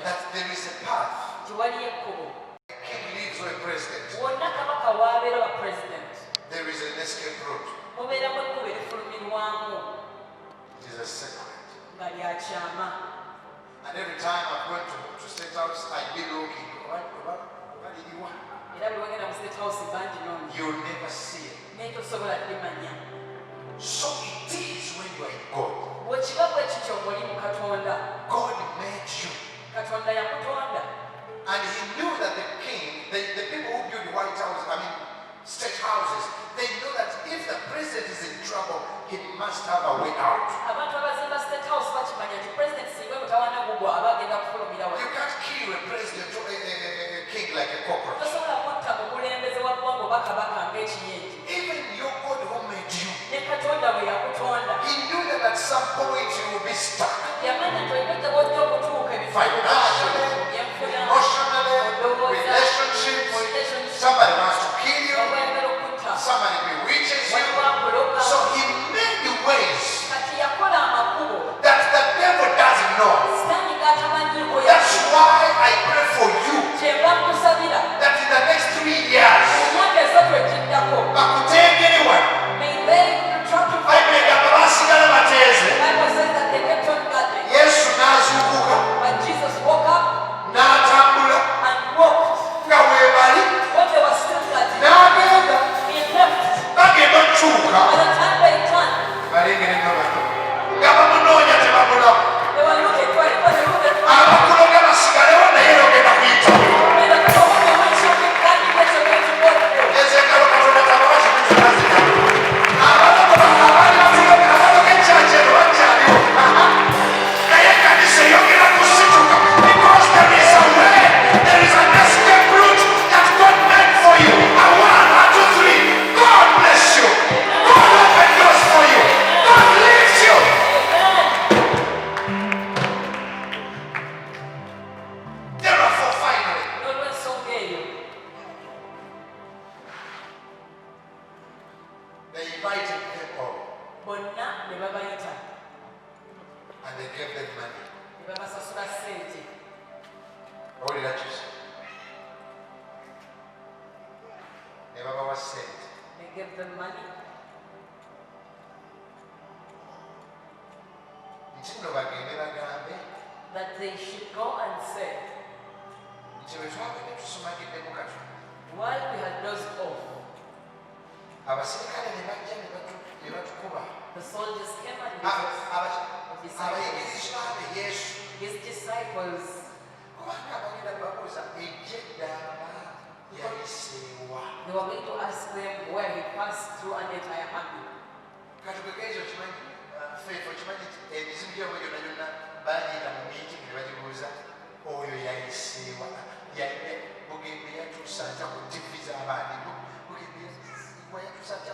that there is a path. A king leaves or a president. There is an escape route. It is a secret. And every time I'm going to State House, I be looking. You'll never see it. So it is when you are in God. God made you. And he knew that the king, the people who build White House, state houses, they know that if the president is in trouble, he must have a way out. You can't kill a president or a king like a cockroach. Even your God who made you, he knew that at some point you will be stuck. Financially, emotionally, relationships. Somebody wants to kill you. Somebody bewitches you. So he made the ways that the devil doesn't know. That's why I pray for you that in the next 3 years, I could take anyone. I make a basigala bateze. Yesu nazukuka. N'atambula. Nga weebali. N'agenda. Bagenda okyuka. Balengere nga bato. Nga bamunoonya tebamulaba. Abakuloga basigalewo naye yogenda kuyitawo. Ezekalo Katonda tababazi kuzulazika. Naye kanisa eyogera kusituka because there is a way, there is an escape route that God made for you. A 1, 2, 3. God bless you. God open doors for you. God lifts you. Therefore, finally, they invited them all and they gave them money. What did I choose? Never was sent. They gave them money. Nchino bagende bagambe That they should go and say, nti bwe twabadde tusumagiddemu katu why we had dozed off. abaserikale ne bajja ne batukuba The soldiers came and abayigirizwa be Yesu his disciples, kubanga abagenda babuuza ejja eddamba yayiseewa. they you are going to ask them where he passed through an entire army. Katugekezo kimanyi feefo kimanyi emizimu gyabwe gyonna gyonna bagiita mu miiti ne bagibuuza oyo yayiseewa bugembe yatuusa atya ku tivi z'abaani bugembe yatuusa atya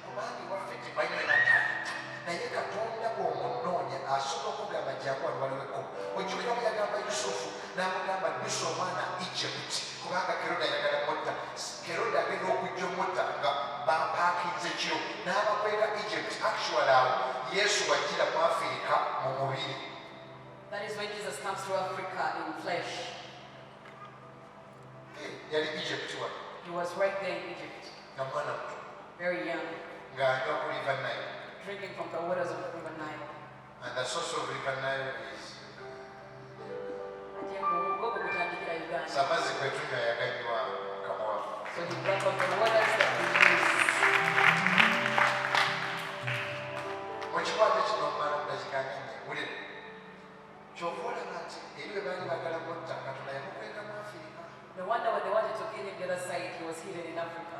kubanga iwaffe tebalina natalenta naye katonda bw'omunoonya asobola okugamba jangu wano waliwo ekkubo ojjukira bwe yagamba yusufu n'amugamba ddusa omwana egypt kubanga keroda ayagala mutta keroda agenda okujja omutta nga bapaakinze kiro n'abakwera egypt actual awo yesu wajjira mu afirika mu mubiri. That is when Jesus comes to Africa in flesh. Yali Egypt wano. He was right there in Egypt. Nga mwana muto. Very young. Ng'anywa ku river Nile. Drinking from the waters of the river Nile. And the source of river Nile is. Amazzi kwe tunywa yaganywa Kamoa. So he drank of the waters that we use. Mu kikwate kino omala mudakika nene wulire. Kyova olaba nti eri bwe baali bagala mutta Katonda yamukweka mu Afirika. No wonder when they wanted to kill him the other side, he was hidden in Africa.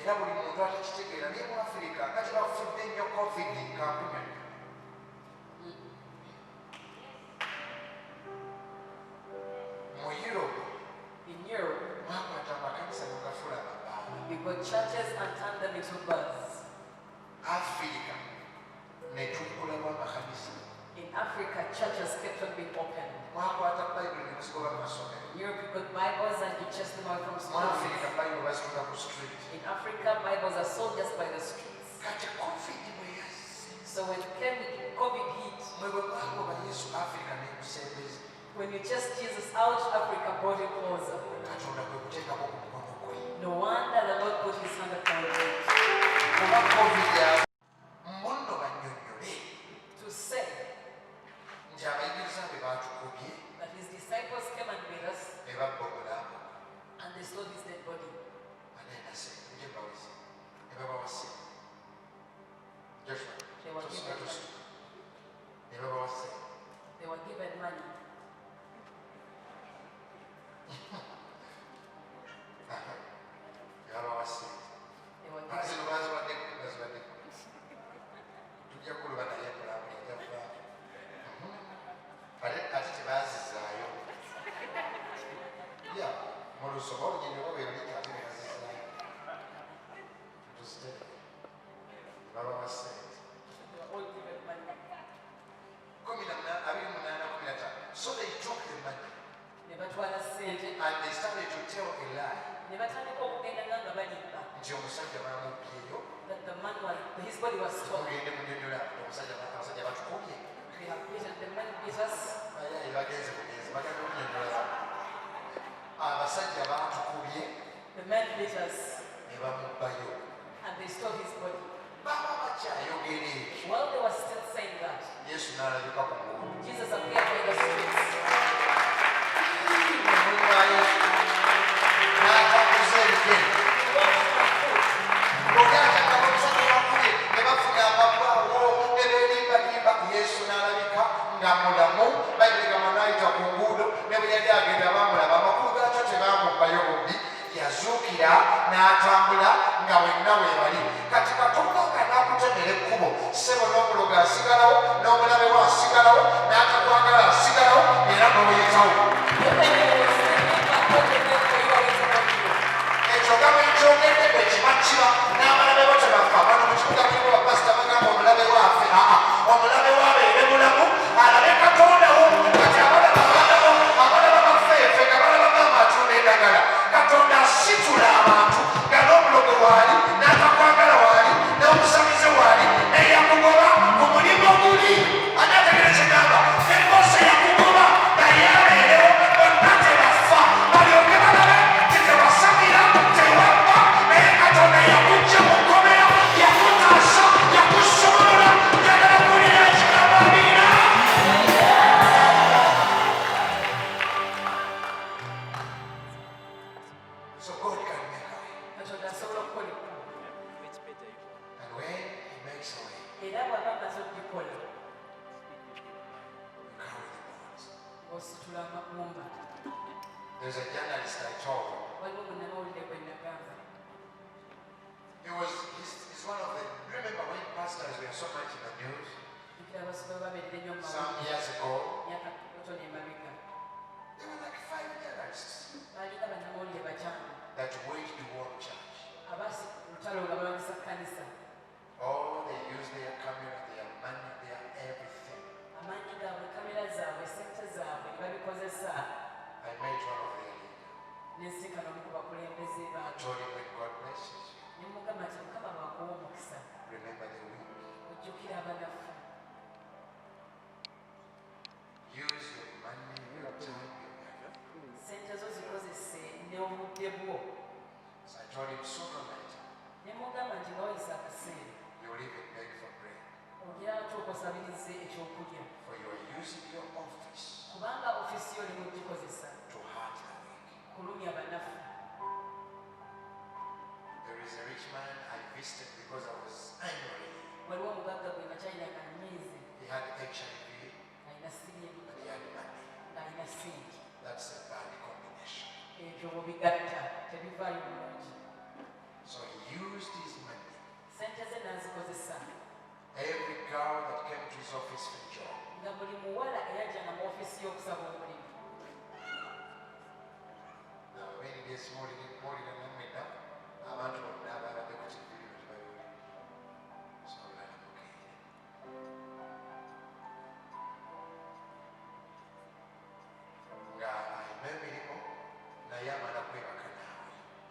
Era buli muntu atakitegeera naye mu Afirika nga tebafudde nnyo covid nkampunyonyo. You got churches and turned them into bars. Africa netuggulawo amakanisa. In Africa, churches kept on being opened. Mwakwata Bible ne muzigoba mu masomero. Europe, you got Bibles and you chase them out from Mu schools. Africa Bible bazitunda ku street. In Africa, Bibles are sold just by the streets. Kati covid bwe yazze. So when COVID hit, mwe bwe mwagoba Yesu Africa n'emusembeza. when you chase Jesus out, Africa brought him closer. Katonda kwe kuteekako ku mukono gwe. No wonder the Lord put his hand upon him. Kuba covid yazze. Mmuno bannyonnyole. To say nti abayigiriza be baatukubye. that his disciples came and beat us. Ne babba omulamu. And they stole his dead body. Anenase, uje mbawezi. Ne babawase. Joshua. They were given money. Ne babawase. They were given money. Ne babawase. They were given Azino bazibadde tujja kuluba naye mulamu yajja ate tebazizaayo. Ya mu lusoma olugendo babeerali ate ne bazizaayo. Tuziteke. Ne babawase. They were all given money. 28:15. So they took the money Ne batwala ssente. and they started to tell a lie. Ne batandika okugenda nga balimba. Nti omusajja baamubyeyo. That the man was, his body was stolen. Mugende munyonyola abasajja batukubye. We have beaten the men beat us. Bagenze bagenda okunyonyola. Abasajja baatukubye The men beat us ne bamubbayo. and they stole his body. Baba bakyayogera ekyo. While they were still saying that, Yesu n'alabika ku nguudo. Jesus appeared by the streets. N'atambuza ebigere. He walked on foot. Oli ataka omusajja bakubye ne bafuna amagwawo ne beelimbalimba. Yesu n'alabika nga mulamu. Bayibuli gamba n'ayita ku nguudo ne bwe yali agenda baamulaba. Amakulu gaakyo tebaamubbayo bubbi. Yazuukira n'atambula nga wenna weebali. Kati Katonda nga n'akutemera ekkubo. Ssebo n'omulogo asigalawo, n'omulabe we asigalawo, n'atakwagala asigalawo era n'oyitawo. The enemy was standing back, but the men were going to come you. Ekyo gaba ekyogedde bwe kiba kiba n'abalabe bo tebafa. Bano mu kibuga kirimu bapasita bagamba omulabe waffe. Omulabe w'abeere mulamu alabe Katonda wo. Kati abalaba bafeefe nga balaba amatunda endagala. Katonda asitula abantu nga n'omulogo waali n'atakwagala waali n'omusamize waali eyakugoba ku mulimu oguli. Ani ategereza gamba emboozi yakugoba naye abeerewo bonna tebafa balyoke balabe nti tewasamira tewabba naye Katonda yakujja mu kkomera yakutaasa yakusumulula njagala kulira ekigambo amina. So God can make a way. Katonda asobola okukola ekkubo. And when He makes a way, Era bw'aba amaze okugikola, you carry the bones. ositula amagumba. There's a journalist I told. waliwo munnamawulire gwe nagamba He's one of the. Remember when pastors were so much in the news jjukira abasumba babeerera ennyo mu some mawulire years ago? myaka tono emabega There were like 5 journalists baalina bannamawulire bataano that waged war on church. abasi lutalo nga balwanyisa kkanisa Oh, they use their camera, their money, their everything. amaanyi gaabwe kamera zaabwe sente zaabwe ne babikozesa I met one of their leaders. n'ensinkana omu ku bakulembeze I baabwe told him when God blesses you, ne mugamba nti mukama bwakuwa omukisa remember the weak. ojjukira abanafu Use your money, your time, your money. sente zo zikozese n'obudde bwo So I told him sooner or later, ne mugamba nti nga wayisa akaseera you'll even beg for bread. ogira atuuka osabirize ekyokulya For you are using your office kubanga ofiisi yo olina ogikozesa to hurt the weak. kulumya banafu There is a rich man I visited because I was angry. waliwo omugagga gwe makyayinanga nyiizi He had HIV alina siriimu and he had money. ng'alina sente That's a bad combination. ebyo bwebigatta tebivaayo bulungi So he used his money. sente ze n'azikozesa Every girl that came to his office for job, nga buli muwala eyajjanga mu ofiisi y'okusaba omulimu now when it is more than a minute, abantu bonna ababadde ku TV bino tebabiwulira. So balamukirira. Nga alina emirimu naye amala kwebaka naawe.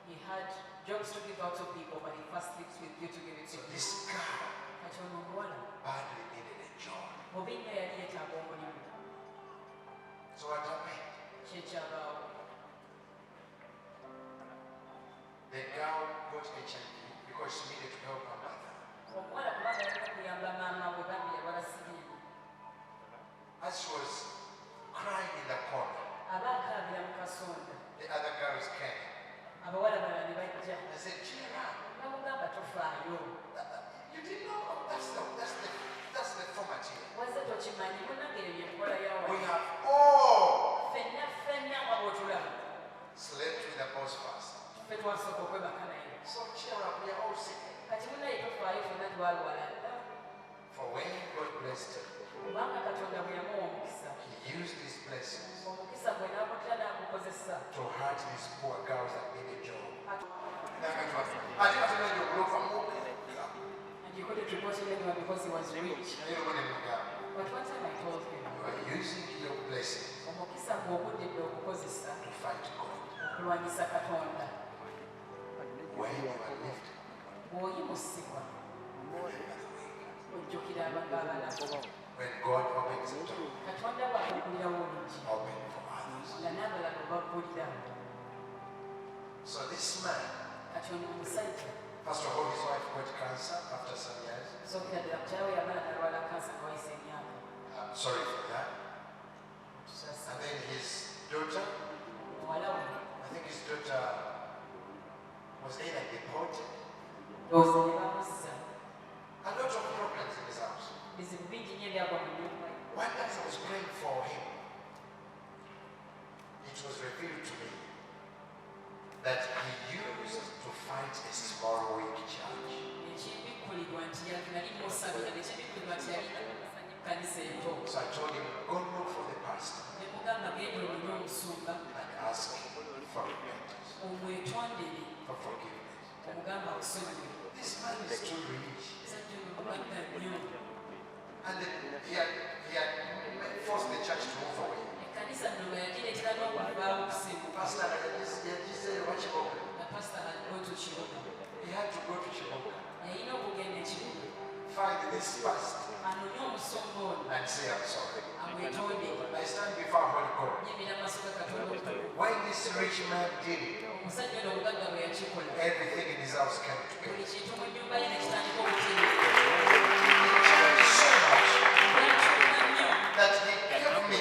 he had jobs to give out to people but he first sleeps with you to give it to So you this girl kati ono omuwala badly needed a job. mubi nnyo yali yeetaaga omulimu So what happened? kyekyabaawo The girl got HIV because she needed to help her mother. omuwala kubanga yalina okuyamba maama bwe bambi yabala siriimu As she was crying in the corner, aba akaabira mu kasonda the other girls came. abawala balala ne bajja I said, cheer up. bamugamba tofaayo You didn't know. That's the format here. wazze tokimanyi munange eyo yenkola We yawa have all ffenna wabwotulaba slept with the boss first. ffe twasooka okwebaka naye So cheer up, we are all sick. kati munaye tofaayo ffenna twalwala For when God blessed him, kubanga katonda bwe yamuwa omukisa he used these blessings omukisa gwe n'amutya n'agukozesa to hurt these poor girls that need a job. and he couldn't report it anyone because he was rich but one time I told him You are using your blessings omukisa gw'obuddidde okukozesa to fight God. okulwanyisa katonda When you are lifted, bw'oyimusibwa remember the weak. ojjukira abanafu When God opens the door, katonda bw'akuggulirawo oluggi open for others. nga n'abalala obaggulira So this man, kati ono omusajja first of all, his wife got cancer after some years. sookera ddala kutyawe yamala nalwala kansa nga wayisa emyaka I'm sorry for that. tusasa And then his daughter, muwala we I think his daughter was either deported. ndowooza ne bamuzza A lot of problems in his house. bizibu bingi nnyo ebyagwa mu nnyumba ye One day as I was praying for him, it was revealed to me that he used to fight a small weak church. ekibikkulirwa nti nali musabira nekibikkulirwa nti yali asanye ekkanisa ento So I told him, go look for the pastor ne mugamba genda olina omusumba and ask him for repentance, omwetondere for forgiveness. omugamba akusonyiwe This man is too rich. musajja ono mugagga nnyo And then he had forced the church to move away. ekkanisa nno nga yagireetera n'okuvaawo okusimbuka Pastor, nga pasita aligoto kibuga he had to go to Chiboka, yalina okugenda ekibuga find this pastor, anonye omusumba ono and say, I'm sorry. amwetondere I stand before Holy God. nyimira maaso ga katonda omutukuvu When this rich man did it, omusajja ono obugagga bwe yakikola everything in his house came together. buli kintu mu nnyumba ye nekitandika okuteera So much yakyuka nnyo that he gave me,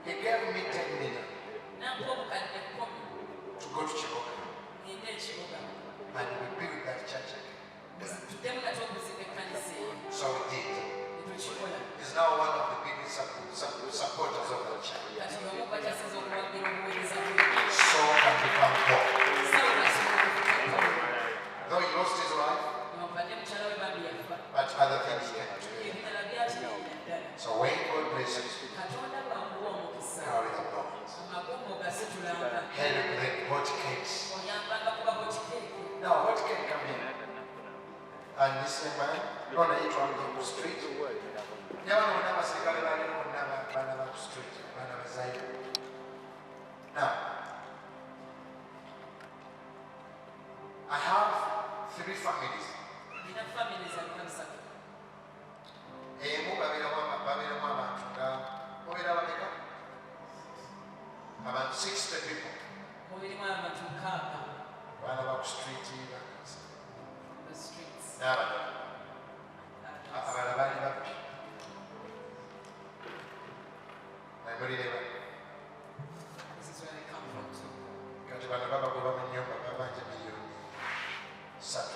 he gave me 10 million nampa obukadde 10 to go to Chiboka ngende ekibuga and we build that church again. tuddemu nate okuzimba ekkanisa eyo So we did. ne tukikola He's now one of the biggest 60 people. mulimu abantu mukaaga Baana ba ku street on the streets. n'abalala. Abalala baali babbi. Mulireba. This is where they come from too. Kati bano babagoba mu nnyumba babanja miliyoni 3.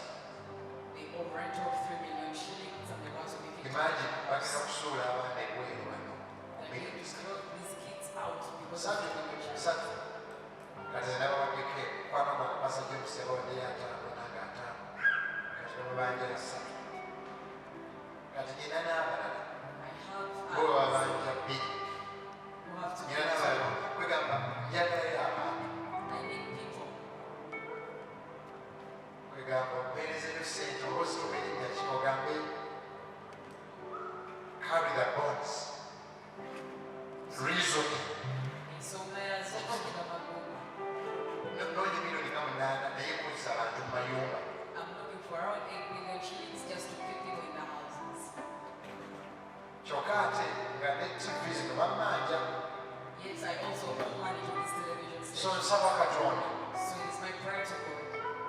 They all rent off 3 million shillings and they want to make it. Imagine bagenda kusuula abaana ebweru bano. They need to throw these kids out because of 3 the religion. 3. Kati nabawagike kwano basajja okusaba waddeyo 5 nange 5. Kati babanja 3. Kati nyina n'abalala I have bo babanja 2. who have to Nyina n'abalala kwegamba njagalayo abantu. I need people. Kwegamba omupeerezeyo ssente oba ositoma erinnya ki ogambe carry the bonds. Reasoning. Ensonga yazikugira magumba. Noonya miliyoni 8 naye kuzza abantu mu mayumba. I'm looking for around 8 million shillings just to keep people in the houses. Kyokka ate nga ne TV zino bammanja. Yes, I also own money to this television So station. nsaba Katonda So it's my prayer to God.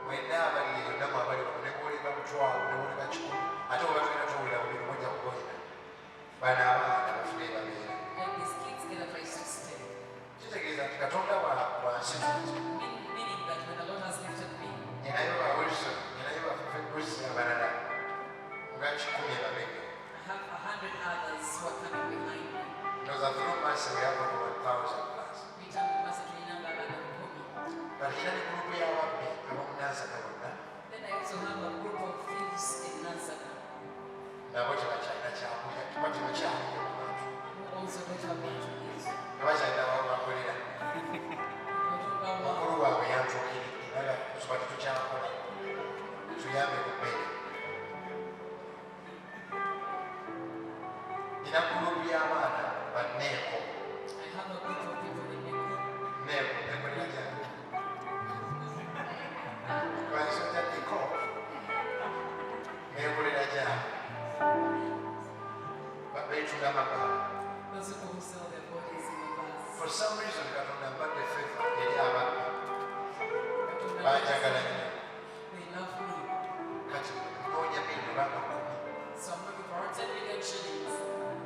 mwenna abali eyo namu abali wano ne bwoleka mutwalo ne bwoleka 10 ate oba tugenda tuwulira buli mujja kugoyina. Bano abaana bafune babeera. And these kids get a place to stay. Kitegeeza nti Katonda bw'ansitudde. Meaning that when the Lord has lifted me, Ninayo ba Wilson, ninayo baffe Wilson abalala nga 10 emabega. I have 100 others who are coming behind me. Ndowooza through mercy we have over 1,000 plus. Mitambo masajuni namba abana 10. Balina ne gurupu y'ababbi ab'omunansana bonna Then I also have a group of thieves in Nansana nabo tebakyalina kyakulya kuba tebakyaliyo mu bantu. who also don't have what to eat. Tebakyalina wabakolera. Wajumba wao. Mukulu waabwe yantuukiridde naye tuba tetukyakola. Tuyambe ku mmere. Nina gurupu y'abaana ba Neeko. I have a group of people in Neko. Neeko nekolera gyali. Lwakisota Neeko. Neekolera gyali. Beetunda amagalo. Those people who sell their bodies in the bus. For some reason Katonda mbadde favor eri ababbi. Banjagala nnyo. They love me. Kati noonya miliyoni banga 10 So I'm looking for around 10 million shillings.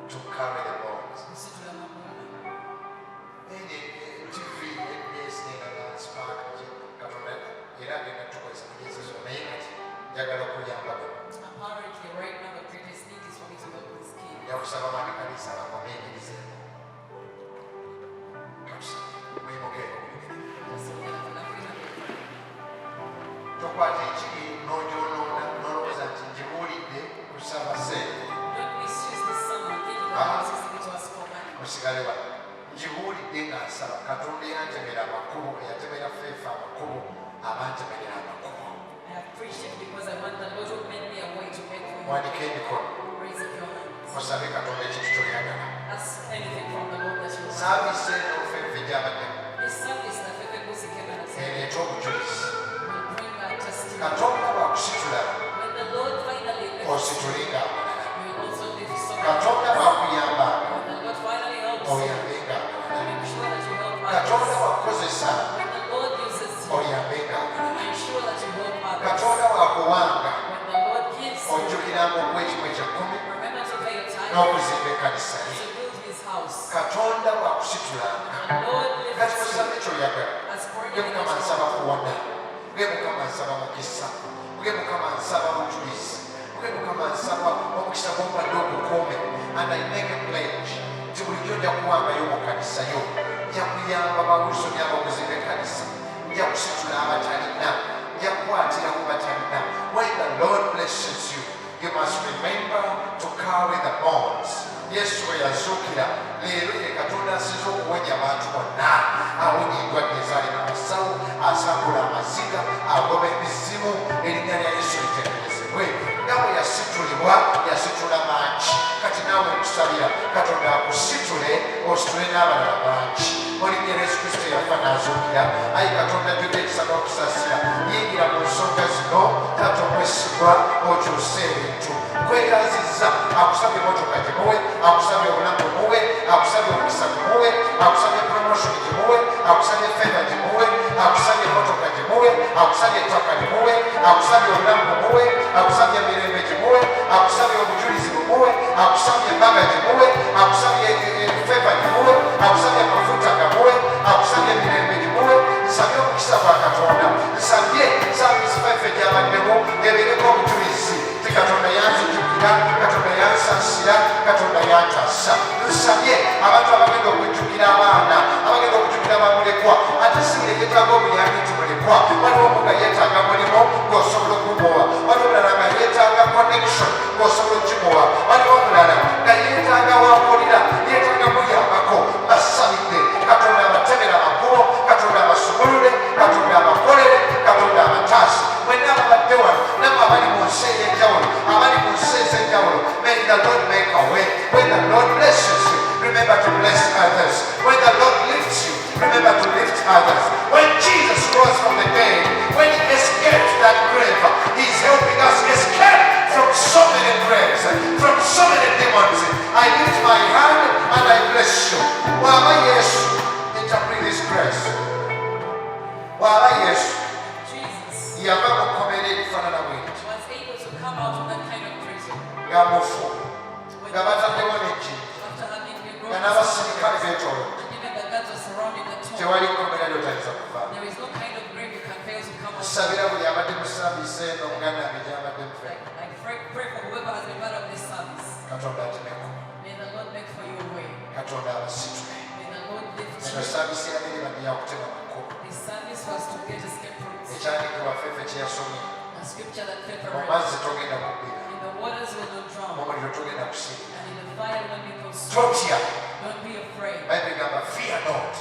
to carry the bonds. Kusitula mabunda. TV, NBS n'endala Spark Katonda era agenda tukozesa mugezezo naye kati njagala okuyamba bano. Apparently, right now, the greatest need is for me to help this kid. Njakusaba mwami kanisa bakome ekirizeeko. Katusaba mwimukeeko. Just so that I can have it. Tokwata ekiri n'ogyonoona n'olowooza nti ngibuulidde kusaba ssente. Don't misuse this summer thinking that this is going to ask for money. Musigale wano. Ngibuulidde nga nsaba Katonda eyantemera amakubo eyatemera feefa amakubo abantemerera amakubo. I have preached it because I want the Lord to make me a way to make for you. Wanike emikono Raise up your hands. musabe Katonda ekintu kyoyagala. Ask anything from the Lord that you want. Saavisi eno ffeffe gy'abaddemu This service that Pepe Busi came and said ereeta obujulizi. will bring back testimony. Katonda bw'akusitula When the Lord finally lifts ositulenga abalala. you will also lift someone Katonda else. bw'akuyamba When the Lord finally helps you, oyambenga abalala. make sure that you help Katonda others. bw'akukozesa When the Lord uses you, oyambenga abalala. make sure that you help others. Katonda bw'akuwanga When the Lord gives you, ojjukiranga okuwa ekimu eky'ekkumi remember to pay your tithe n'okuzimba ekkanisa ye. to build his house. Katonda bw'akusitulanga The Lord kati lifts you musabe kyoyagala. as for Ge anything Mukama that you nsaba want. kuwona, ge Mukama nsaba mukisa, ge Mukama nsaba bujulizi, ge Mukama nsaba omukisa gw'ombadde ogukuume. And I make a pledge nti bulijjo nja kuwangayo mu kanisa yo, nja kuyamba bawulisoni ab'okuzimba ekkanisa, nja kusitula abatalina, nja kukwatira ku batalina. When the Lord blesses you, you must remember to carry the bonds. Yesu bwe yazuukira leero ye Katonda asinze okuwonya abantu bonna, awonya endwadde ezaali mu basawo, asangula amaziga, agoba emizimu. Erinnya lya Yesu litegeerezebwe. Nga bwe yasitulibwa yasitula mangi. Kati naawe nkusabira Katonda akusitule ositule n'abalala bangi. Mu linnya lya Yesu Kristo yafa n'azuukira. Ayi Katonda ajjudde ekisa n'okusaasira. Yingira mu nsonga zino, taata omwesigwa okyuse ebintu. Kwegazizza akusabye emotoka gimuwe, akusabye obulamu bumuwe, akusabye omukisa gumuwe, akusabye promotion gimuwe, akusabye okujjukira abaana abagenda okujjukira bamulekwa ate sibule yeetaaga obuyambi nti mulekwa waliwo omu nga yeetaaga mulimu ng'osobola okumuwa waliwo omulala nga yeetaaga connection ng'osobola okimuwa waliwo omulala nga yeetaaga wakulira yeetaaga muyambako basabidde katonda abatemera amakubo katonda abasumulule katonda abakolere katonda abataasi mwenna ababadde wano namwe abali mu nsi ey'enjawulo abali mu nsi ez'enjawulo may the Lord make a way when the Lord blesses you remember to bless others when the Lord lifts you remember to lift others when Jesus rose from the dead when he escaped that grave he's helping us escape from so many graves from so many demons I lift my hand and I bless you waba Yesu interpret this grace waba Yesu yava mu kkomera erifaanana bw'eti nga mufu nga bataddewo n'ekintu nga n'abasirikale beetoolodde tewali kkomera lyotayinza kuvaamu tusabira buli abadde musambiisa eno omuganda wange gy'abadde mufe katonda atemeko katonda abasitule eno saabisi yabiri badde yakutema makubo ekyandikibwa ffeffe kyeyasomye mu mazzi togenda kubbira mu muliro togenda kusiira totya bayibuli egamba fear not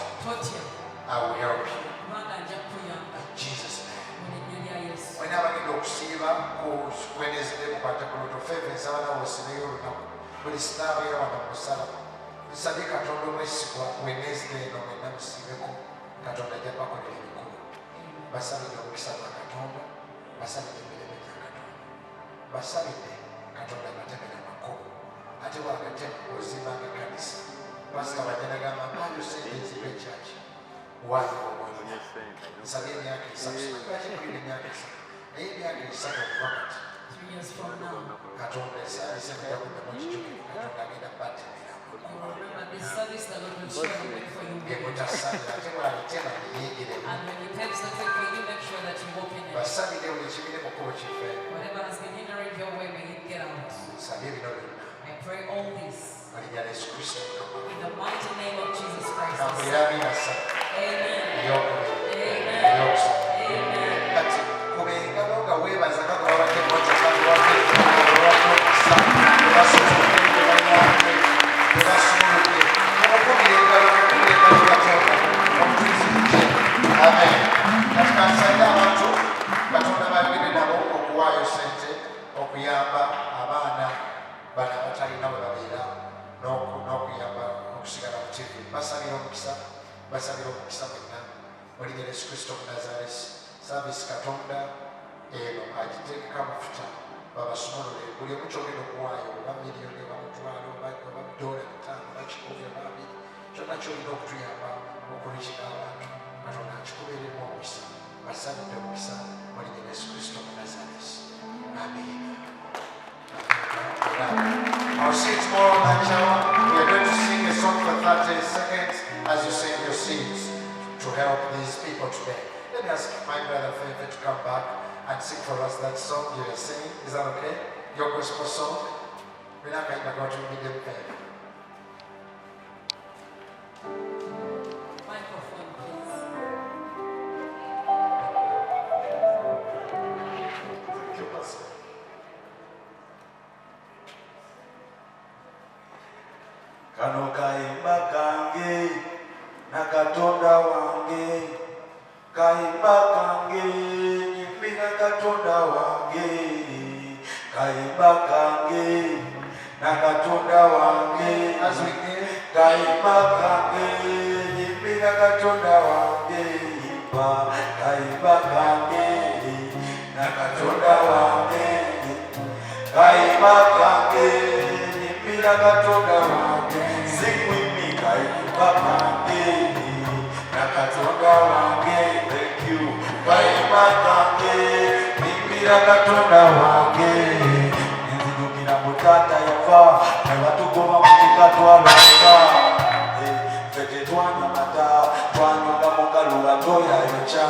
I will help you in Jesus name mwena abagenda okusiiba kwenezidde mukwate ku luto ffeffe nsaba nawe osibeyo olunaku buli sinaabeera wano mu musala nsabye katonda omwesigwa wenezidde eno mwenna musiibeko katonda ajja bakolera emikulu basabidde omukisa gwa katonda basabidde emirembe gya katonda basabidde katonda batemera makubo ate bwagatema ozimbanga ekkanisa pasita bajanagamba mpaayo sente ezimba ekyaki waayo obwonyo nsabye emyaka esatu simakikulira emyaka esatu naye emyaka esatu okuva kati katonda esaabise mujja kuddamu ekijjukiru katonda agenda batemera emutasabira ate bwalitema neyegeremu basabire buli ekibire mu kkubo kife nsabye bino byonna alinnya Yesu Kristo kamulira binasa eyokubiri eyokusatu kati kubengalo nga weebaza kako babadde emotoka olwakokisa ebasitudde ebanyange ebasumuludde omukubira engalo katonda omutuzikuje amen kati kansaide abantu katonda bayogere nabo okuwaayo sente okuyamba abaana bano abatalina bwe babeera n'okuyamba okusigala mu TV basabira omukisa mwenna mulinnya Yesu Kristo Munazaalesi saavisi katonda eno agiteekeko amafuta babasumulule buli omu kyogenda okuwaayo oba miliyoni oba mutwalo oba $5 bakikubye babiri kyonna kyolina okutuyamba okulukira abantu katonda akikubeeremu omukisa basabidde omukisa mulinnya Yesu Kristo Munazaalesi amen. I'll see you tomorrow night hour. We are going to sing a song for 30 seconds as you sing your seeds to help these people today. Let me ask my brother Fefe to come back and sing for us that song you are singing. Is that okay? Your gospel song? We're not going to go to medium pain. Microphone, please. Thank you, Pastor. Kano kaimba kange na katonda wange kaimba kange nyimbira katonda wange kaimba kange na katonda wange As we give, kaimba kange nyimbira katonda wange imba kaimba kange na katonda wange kaimba kange nyimbira katonda wange sing with me kaimba kange na katonda wange thank you kaimba kange nyimbira katonda wange nzijukira mutata yafa nebatugoba mukika twalanga fete twanyamata twanywanga mukaluwa toyayokya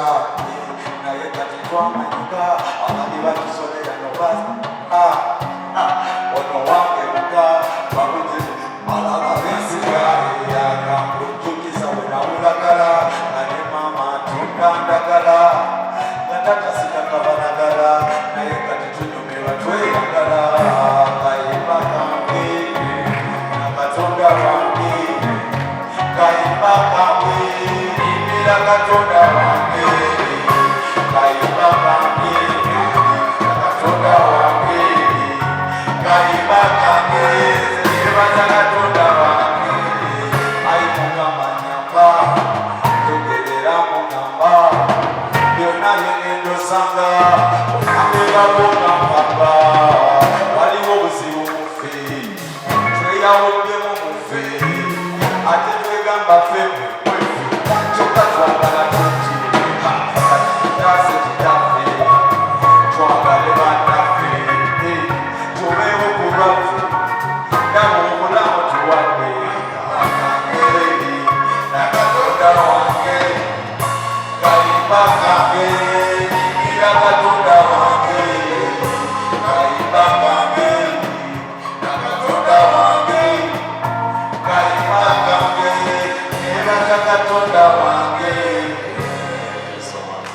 naye kati twamanyika abandi batusolera nobasa ono wange muka babuze alaba besiga yakambutuki kayimba kange nyimbira katonda wange kayimba kange katonda wange kayimba kange nyebaza katonda wange ayi mukama nyamba togerera mukama byonna byengendo osanga osangeramu ngambamba waliwo obuzibu muffe tweyawuddemu muffe ate twegamba ffemwe mwefe kyokka twagala tukiika kitaase kitaffe twagale bannaffe tubeewo ku lwaffe nabo obulamu tuwadde akangeeri nakatonda wange kayimba kange nyimbira katonda wange kayimba kange nakatonda wange kayimba kange nebaza katonda wange. Thank you so much.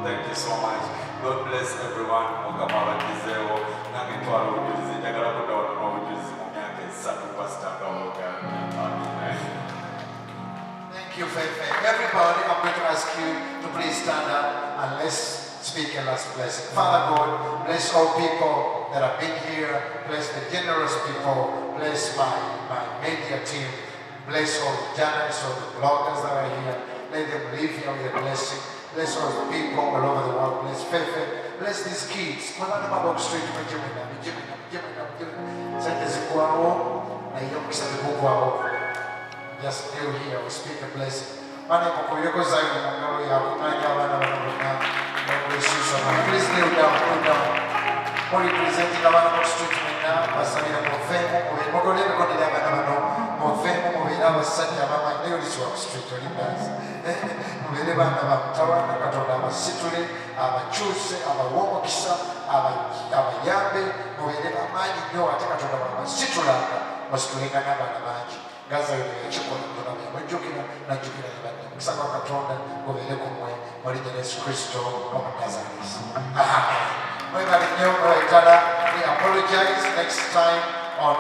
Thank you so much. God bless everyone. Mukama abagizeewo nange ntwala obujulizi njagala kudda wano n'obujulizi mu myaka esatu Pastor Kawoga. Amen. Thank you, Fefe. Everybody, I'm going to ask you to please stand up and let's speak a last blessing. Father God, bless all people that have been here. Bless the generous people. Bless my media team. Bless all the journalists, all the bloggers that are here. Let them live here with a blessing. Bless all the people all over the world. Bless Fefe. Bless these kids. Just kneel here, we speak a blessing. Mane mukuleko zaidi mungalo ya kumanya abana bana bless you so much. Please kneel down, kneel down. Muli presenting abana mu street mena basalira mu femo mu mugole bikodera abana bano mu femo mu bira basajja bama leo liswa street olindas. Mubere bana bamutawana katonda abasitule abakyuse abawomukisa abayambe mubere bamanyi nnyo ate katonda babasitulanga basitulenga n'abaana bangi. Gaza yekikola ntona bwemwejjukira najjukira nebadde omusaka wa katonda gubeere kumwe mu linnya lya Yesu Kristo Omunazaalesi. Amen. Mwebale nnyo mwetala. We apologize next time on